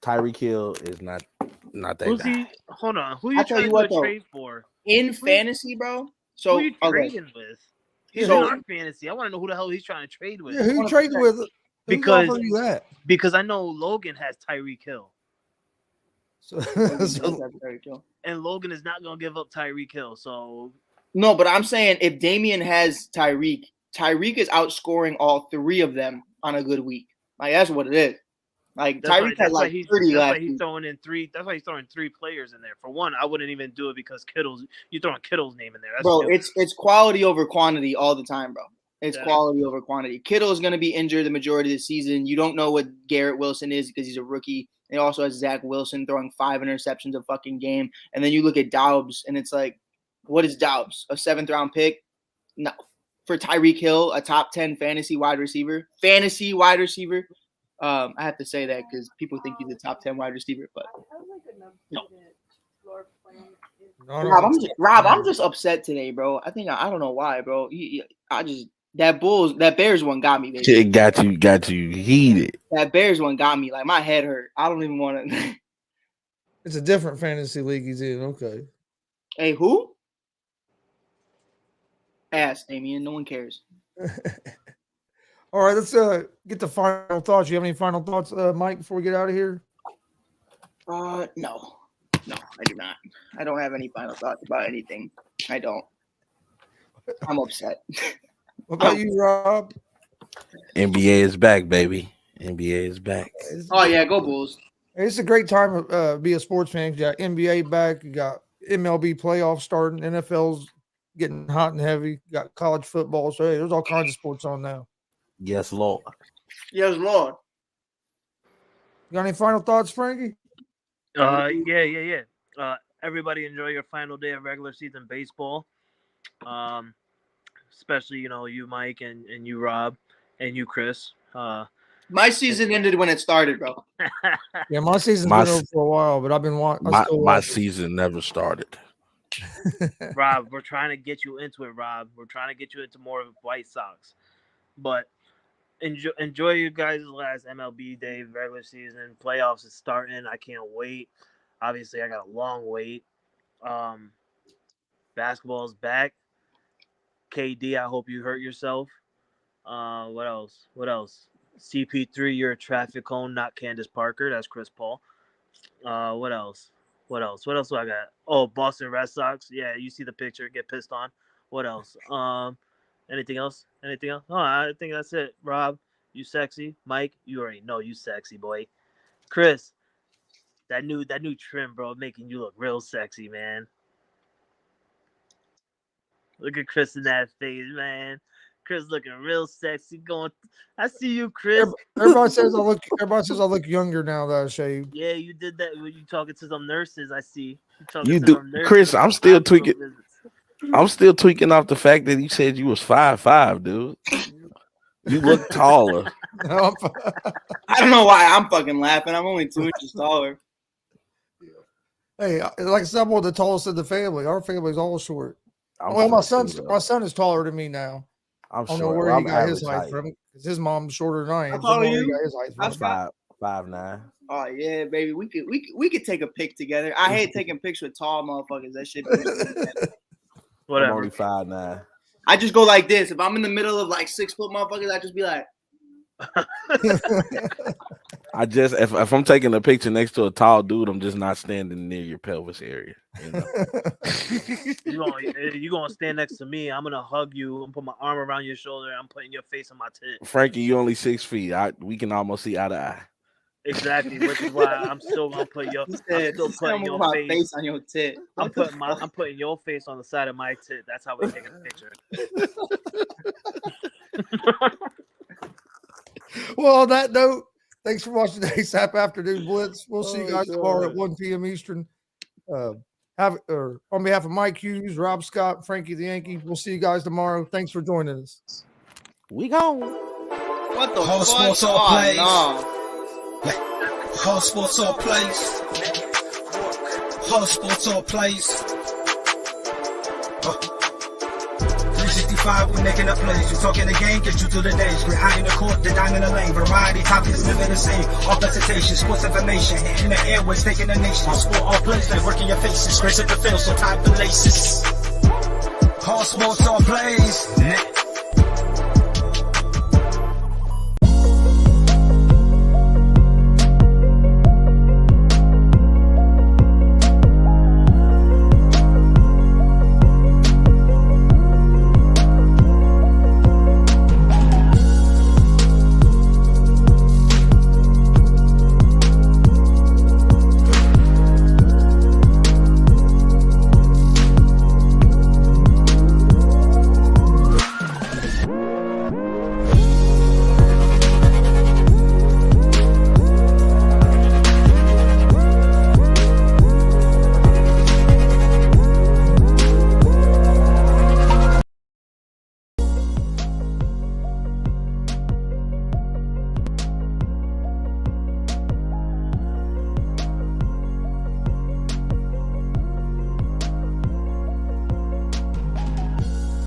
Tyreek Hill is not that guy. Hold on. Who are you trying to trade for? In fantasy, bro? So who are you trading with? He's in our fantasy. I want to know who the hell he's trying to trade with. Yeah, who you trading with? Because I know Logan has Tyreek Hill. And Logan is not going to give up Tyreek Hill. So no, but I'm saying if Damian has Tyreek is outscoring all 3 of them on a good week. Like, that's what it is. Like, Tyreek had like 30 last week. That's why he's throwing 3 players in there. For one, I wouldn't even do it because you're throwing Kittle's name in there. Bro, it's quality over quantity all the time, bro. It's quality over quantity. Kittle is going to be injured the majority of the season. You don't know what Garrett Wilson is because he's a rookie. He also has Zach Wilson throwing 5 interceptions a fucking game. And then you look at Dobbs, and it's like, what is Dobbs? A 7th-round pick? No. For Tyreek Hill, a top 10 fantasy wide receiver. I have to say that because people think he's a top 10 wide receiver, but no. Rob, I'm just upset today, bro. I don't know why, bro. That Bears one got me, baby. It got you heated. That Bears one got me. Like, my head hurt. I don't even want to. It's a different fantasy league he's in. Okay. Hey, who? Ask, Damien. No one cares. All right, let's get the final thoughts. You have any final thoughts, Mike, before we get out of here? No, I do not. I don't have any final thoughts about anything. I don't. I'm upset. What about you, Rob? NBA is back, baby. NBA is back. Oh yeah, go Bulls. It's a great time to be a sports fan. You got NBA back. You got MLB playoffs starting. NFL's getting hot and heavy. You got college football. So hey, there's all kinds of sports on now. Yes, Lord. Yes, Lord. You got any final thoughts, Frankie? Yeah. Everybody enjoy your final day of regular season baseball. Especially, you, Mike, and you, Rob, and you, Chris. My season ended when it started, bro. Yeah, my season's been over for a while, but I've been watching. My season never started. Rob, we're trying to get you into it, Rob. We're trying to get you into more of White Sox. But enjoy you guys' last MLB day, regular season. Playoffs is starting. I can't wait. Obviously, I got a long wait. Basketball's back. KD, I hope you hurt yourself. What else? CP3, you're a traffic cone, not Candace Parker. That's Chris Paul. What else? What else do I got? Oh, Boston Red Sox. Yeah, you see the picture. Get pissed on. What else? Anything else? Oh, I think that's it. Rob, you sexy. Mike, you already know you sexy, boy. Chris, that new trim, bro, making you look real sexy, man. Look at Chris in that face, man. Chris looking real sexy. I see you, Chris. Everybody says I look younger now that I shaved. Yeah, you did that when you talking to some nurses. I see you do, Chris. I'm still tweaking. I'm still tweaking off the fact that you said you was 5'5", dude. You look taller. I don't know why I'm fucking laughing. I'm only 2 inches taller. Hey, like I said, I'm one of the tallest in the family. Our family's all short. My son is taller than me now. I don't know where he got his height from because his mom's shorter than I am. How tall are you? I'm 5'9". Oh yeah, baby. We could take a pic together. I hate taking pictures with tall motherfuckers. That shit. Whatever. I'm only 5'9". I just go like this. If I'm in the middle of like 6 foot motherfuckers, I just be like. If I'm taking a picture next to a tall dude, I'm just not standing near your pelvis area. You know? You gonna stand next to me? I'm gonna hug you and put my arm around your shoulder. I'm putting your face on my tit. Frankie, you only 6 feet. We can almost see eye to eye. Exactly, which is why I'm still gonna put your face on your tit. I'm putting your face on the side of my tit. That's how we take a picture. Well, on that note, thanks for watching the ASAP Afternoon Blitz. We'll see you guys tomorrow at 1 p.m. Eastern. On behalf of Mike Hughes, Rob Scott, Frankie the Yankee, we'll see you guys tomorrow. Thanks for joining us. We gone. What the Whole fuck? sports all plays. No. Whole sports all plays. Whole sports all plays. 365, we making up plays. You talking the game, get you to the days. We're high in the court, the dime in the lane. Variety topics, living the same. All presentation, sports information. In the airways, taking the nation. All sport, all plays, like working your faces. Grace at the field, so tie the laces. All sports, all plays.